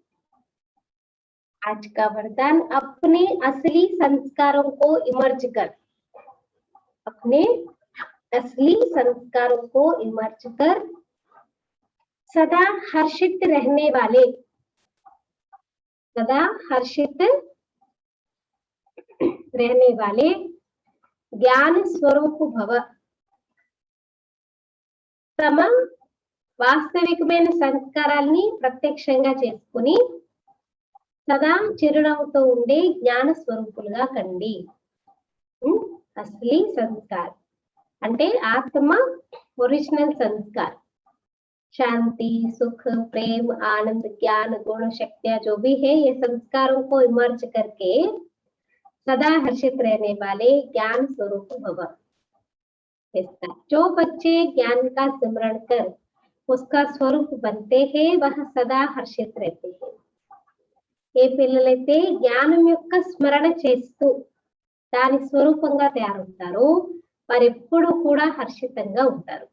आज का वरदान, अपने असली संस्कारों को इमर्ज कर, अपने असली संस्कारों को इमर्ज कर सदा हर्षित रहने वाले, सदा हर्षित रहने वाले ज्ञान स्वरूप भव. తమ వాస్తవికమైన సంస్కారాల్ని ప్రత్యక్షంగా చేసుకుని సదా చిరునవ్వుతో ఉండే జ్ఞాన స్వరూపులుగా కండి. అసలీ సంస్కార్ అంటే ఆత్మ ఒరిజినల్ संस्कार, शांति, सुख, प्रेम, आनंद, ज्ञान, गुण, शक्तियां जो भी है, ये संस्कारों को इमर्ज करके सदा हर्षित रहने वाले ज्ञान स्वरूप भव. जो बच्चे ज्ञान का सिमरण कर उसका स्वरूप बनते हैं, वह सदा हर्षित रहते हैं. ఏ పిల్లలైతే జ్ఞానం యొక్క స్మరణ చేస్తూ దాని స్వరూపంగా తయారవుతారో వారు ఎప్పుడు కూడా హర్షితంగా ఉంటారు.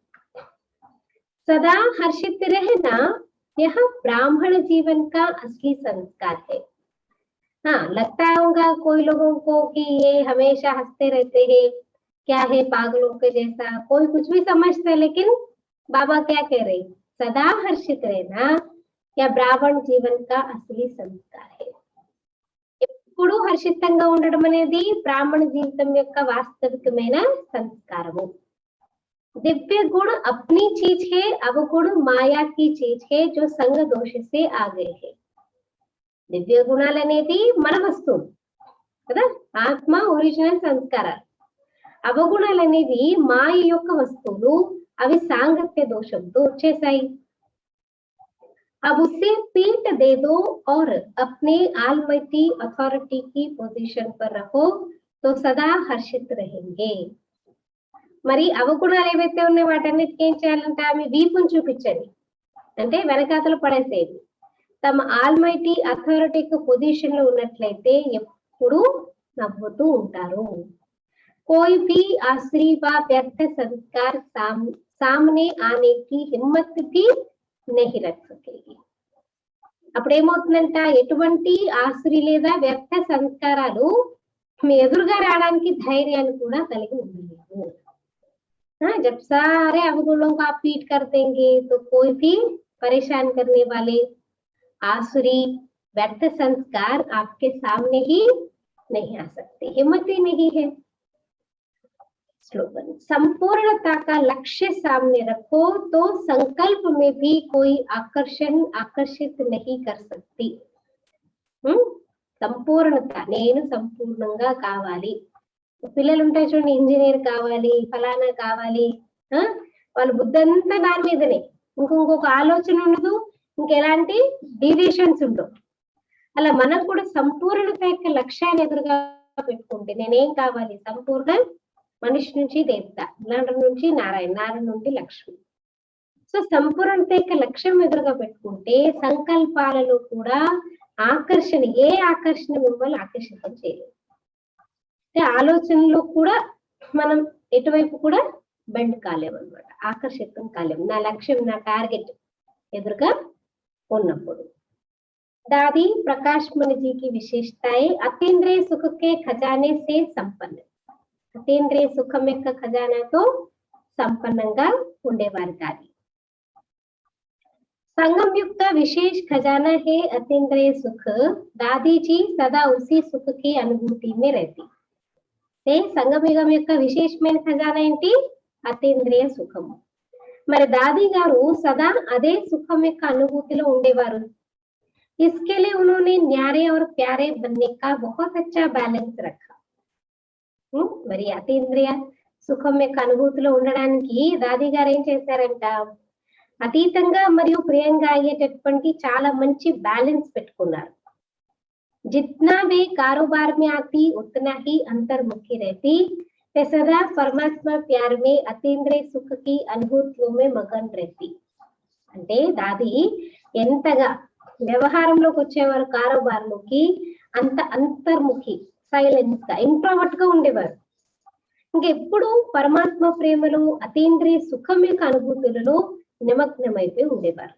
सदा हर्षित रहना यह ब्राह्मण जीवन का असली संस्कार है. हाँ, लगता होगा कोई लोगों को कि ये हमेशा हंसते रहते हैं, क्या है पागलों के जैसा, कोई कुछ भी समझता है, लेकिन बाबा क्या कह रहे, सदा हर्षित रहना या బ్రాహ్మణ జీవన్ కా అసలీ సంస్కార్ హై. ఎప్పుడు హర్షితంగా ఉండడం అనేది బ్రాహ్మణ జీవితం యొక్క వాస్తవికమైన సంస్కారము. दिव्य गुण अपनी चीज है, अवगुण माया की चीज है जो संग दोष से आ गए है. దివ్య గుణాలు అనేది మన వస్తువు కదా, ఆత్మ ఒరిజినల్ సంస్కారాలు. అవగుణాలు అనేవి మాయ యొక్క వస్తువులు, అవి సాంగత్య దోషంతో వచ్చేసాయి. अब उसे पीठ दे दो और अपने आलमाइटी अथॉरिटी की पोजीशन पर रखो तो सदा हर्षित रहेंगे. మరి అవగుణాలు ఏవైతే ఉన్నాయో వాటన్నిటికీ ఏం చేయాలంటే ఆమె వీపును చూపించండి, అంటే వెనకాతలు పడేసేది. తమ ఆల్మైటీ అథారిటీకి పొజిషన్ లో ఉన్నట్లయితే ఎప్పుడు నవ్వుతూ ఉంటారు. कोई भी आश्री व व्यर्थ संस्कार सामने आने की हिम्मत भी नहीं रख सकेगी. అప్పుడు ఏమవుతుందంట, ఎటువంటి ఆశ్రీ లేదా వ్యర్థ సంస్కారాలు మీ ఎదురుగా రావడానికి ధైర్యాన్ని కూడా కలిగి ఉండలేదు. जब सारे अवगुणों को आप पीट कर देंगे तो कोई भी परेशान करने वाले आसुरी व्यर्थ संस्कार आपके सामने ही नहीं आ सकते, हिम्मत ही नहीं है. स्लोगन, संपूर्णता का लक्ष्य सामने रखो तो संकल्प में भी कोई आकर्षित नहीं कर सकती. సంపూర్ణత, నేను సంపూర్ణంగా కావాలి. పిల్లలు ఉంటాయి చూడండి, ఇంజనీర్ కావాలి, ఫలానా కావాలి, వాళ్ళ బుద్ధి అంతా దాని మీదనే, ఇంకొక ఆలోచన ఉండదు, ఇంకెలాంటి డీవియేషన్స్ ఉండవు. అలా మనం కూడా సంపూర్ణత యొక్క లక్ష్యాన్ని ఎదురుగా పెట్టుకుంటే నేనేం కావాలి, సంపూర్ణ మనిషి నుంచి దేవత, నారాయణ నుంచి నారాయణ, నారాయణ నుండి లక్ష్మి. సో సంపూర్ణత యొక్క లక్ష్యం ఎదురుగా పెట్టుకుంటే సంకల్పాలలో కూడా ఆకర్షణ, ఏ ఆకర్షణ మిమ్మల్ని ఆకర్షితం చేయలేదు. అంటే ఆలోచనలో కూడా మనం ఎటువైపు కూడా బెండ్ కాలేము అనమాట, ఆకర్షితం కాలేము. నా లక్ష్యం, నా టార్గెట్ ఎదురుగా ఉన్నప్పుడు. दादी प्रकाश मुनि जी की विशेषताएं अतीन्द्रिय सुख के खजाने से संपन्न. అతీంద్రియ సుఖం యొక్క ఖజానాతో సంపన్నంగా ఉండేవారు దాది. संगम युग का विशेष खजाना है अतीन्द्रिय सुख. दादी जी सदा उसी सुख की अनुभूति में रहती. సంగమ యుగం యొక్క విశేషమైన ఖజానా ఏంటి? అతీంద్రియ సుఖము. మరి దాది గారు సదా అదే సుఖం యొక్క అనుభూతిలో ఉండేవారు. इसके लिए उन्होंने न्यारे और प्यारे बनने का बहुत अच्छा बैलेंस रखा. మరి అతీంద్రియ సుఖం యొక్క అనుభూతిలో ఉండడానికి దాది గారు ఏం చేశారంట? అతీతంగా మరియు ప్రియంగా అయ్యేటటువంటి చాలా మంచి బ్యాలెన్స్ పెట్టుకున్నారు. जितना वे कारोबार में आती उतना ही अंतर्मुखी रहती. वे सदा परमात्मा प्यार में अतीन्द्रिय सुख की अनुभूतियों में मगन रहती. అంటే దాది ఎంతగా వ్యవహారంలోకి వచ్చేవారు కారోబార్లోకి, అంత అంతర్ముఖి, సైలెన్స్ గా, ఇంట్రోవర్ట్ గా ఉండేవారు. ఇంకెప్పుడు పరమాత్మ ప్రేమలో అతీంద్రియ సుఖం యొక్క అనుభూతులలో నిమగ్నమైపోయి ఉండేవారు.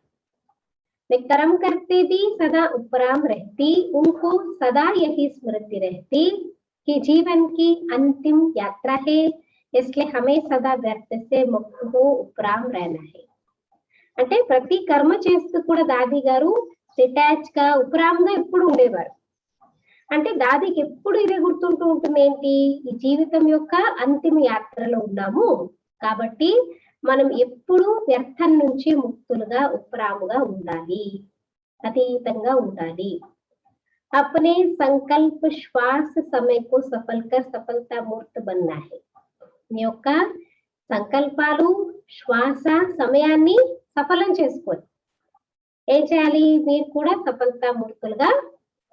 कर्म करते भी सदा उपराम रहती. उनको सदा यही स्मृति रहती कि जीवन की अंतिम यात्रा है, इसलिए हमें सदा व्यर्थ से मुक्त हो उपराम रहना है. అంటే ప్రతి కర్మ చేస్తూ కూడా దాది గారు డిటాచ్ గా ఉపరాంగా ఎప్పుడు ఉండేవారు. అంటే దాదికి ఎప్పుడు ఇదే గుర్తుంటూ ఉంటుంది ఏంటి? ఈ జీవితం యొక్క అంతిమ యాత్రలో ఉన్నాము కాబట్టి మనం ఎప్పుడు వ్యర్థం నుంచి ముక్తులుగా ఉపరాముగా ఉండాలి, అతీతంగా ఉండాలి. अपने संकल्प श्वास समय को सफल कर सफलता मूर्त बनना है. మీ యొక్క సంకల్పాలు, శ్వాస, సమయాన్ని సఫలం చేసుకోవాలి. ఏం చేయాలి? మీరు కూడా సఫలతా మూర్తులుగా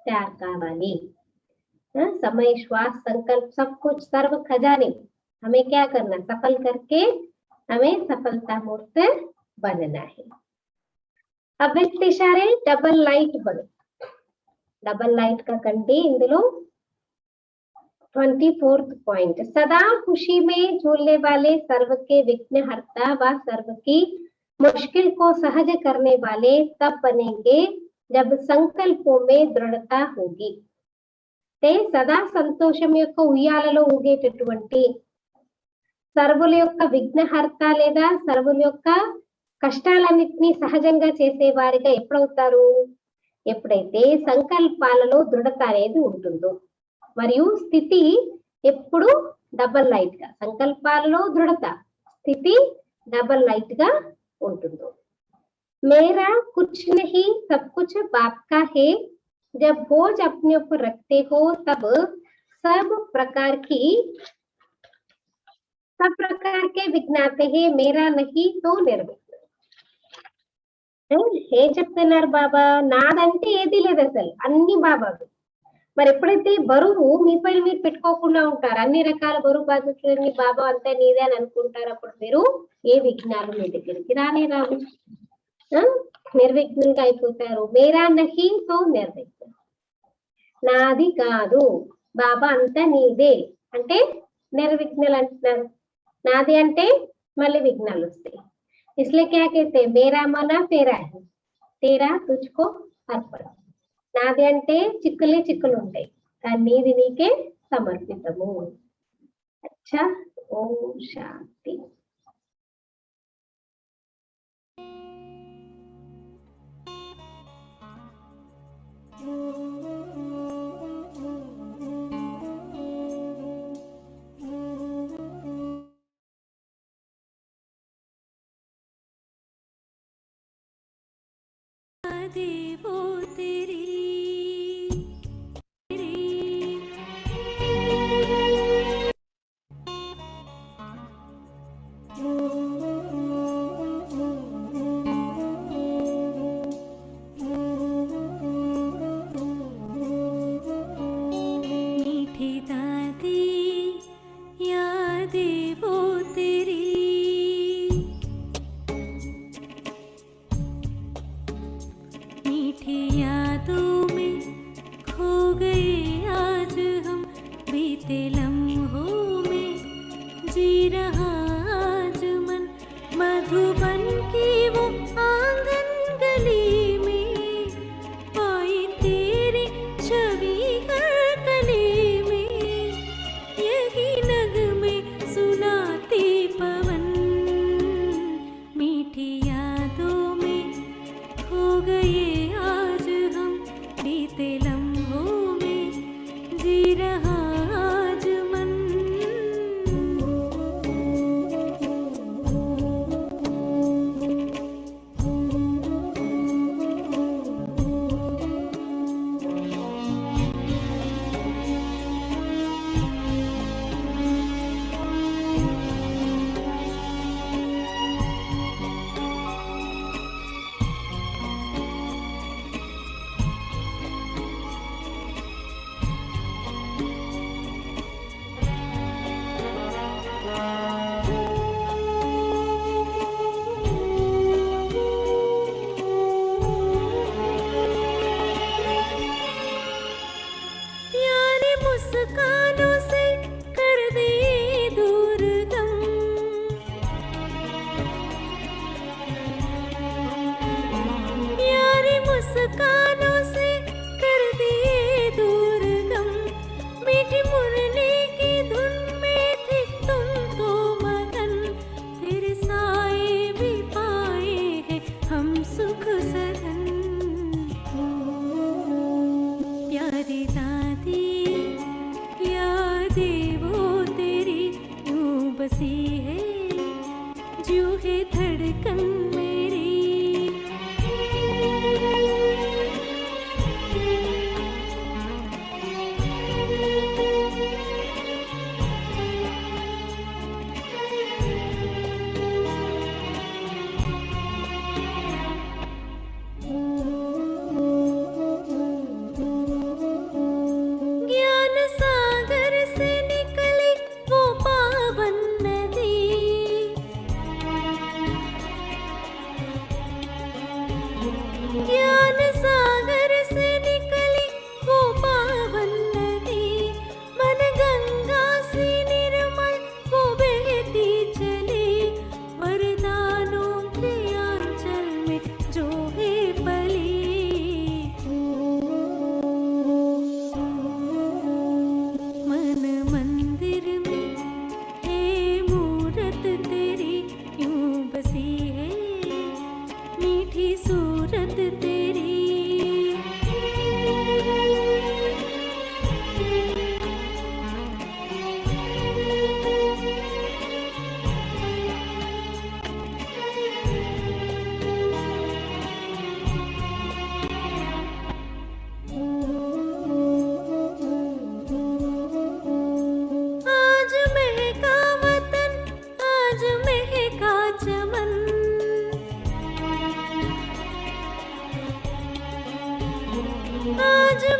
తయారు కావాలి. समय श्वास संकल्प सब कुछ सर्व खजाने हमें क्या करना? सफल करके हमें सफलता मूर्त बनना है. अब व्यक्ति इशारे डबल लाइट बनो. डबल लाइट का कंटे इंదులో 24th पॉइंट. सदा खुशी में झूलने वाले सर्व के विघ्नहर्ता व सर्व की मुश्किल को सहज करने वाले तब बनेंगे जब संकल्पों में दृढ़ता होगी. సదా సంతోషం యొక్క ఉయ్యాలలో ఊగేటటువంటి సర్వుల యొక్క విఘ్నహర్త లేదా సర్వుల యొక్క కష్టాలన్నింటినీ సహజంగా చేసేవారిగా ఎప్పుడవుతారు? ఎప్పుడైతే సంకల్పాలలో దృఢత అనేది ఉంటుందో, మరియు స్థితి ఎప్పుడు డబల్ లైట్ గా, సంకల్పాలలో దృఢత, స్థితి డబల్ లైట్ గా ఉంటుందో. మేరా కుచ్ నహీ సబ్ కుచ్ బాప్ కా హే. जब बोझ अपने ऊपर रखते हो तब सब प्रकार के विघ्न आते हैं. मेरा नहीं तो निर्विघ्न. ఏం చెప్తున్నారు బాబా? నాదంటే ఏది లేదు, అసలు అన్ని బాబావి. మరి ఎప్పుడైతే బరువు మీ పైన మీరు పెట్టుకోకుండా ఉంటారు, అన్ని రకాల బరువు బాధ్యతలన్నీ బాబా అంతా నీదే అని అనుకుంటారు, అప్పుడు మీరు ఏ విఘ్నాలు మీ దగ్గరికి రానే రావు, నిర్విఘ్నంగా అయిపోతారు. మేరా నహీ తో నిర్విఘ్న. నాది కాదు బాబా అంతా నీదే అంటే నిర్విఘ్నాలు అంటున్నారు. నాది అంటే మళ్ళీ విఘ్నాలు వస్తాయి. इसलिए क्या कहते हैं? मेरा मना तेरा है, तेरा तुझको अर्पण. నాది అంటే చిక్కులే చిక్కులు ఉంటాయి, కానీ నీది నీకే సమర్పితము. అచ్చా, ఓం శాంతి. देवो तेरी मीठी दादी यादें वो तेरी. मीठी यादों में खो गए आज हम, बीते लम्हों में जी रहा आज मन. मधुबन की वो आंगन गली में पाई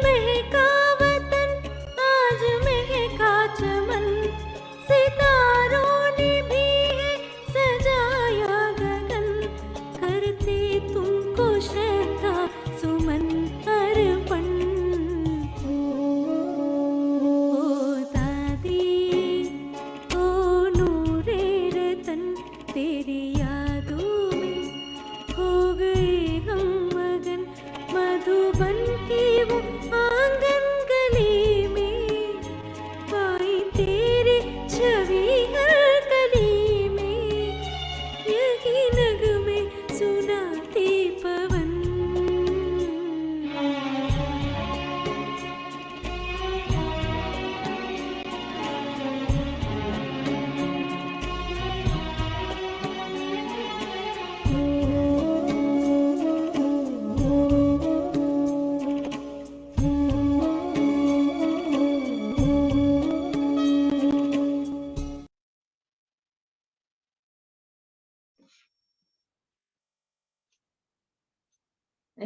महका वतन आज महका चमन सितारों ने भी है सजाया गगन करते तुमको श्रद्धा सुमन अर्पण ओ दादी ओ नूरे रतन तेरी यादों में खो गए हम मगन मधुबन की वो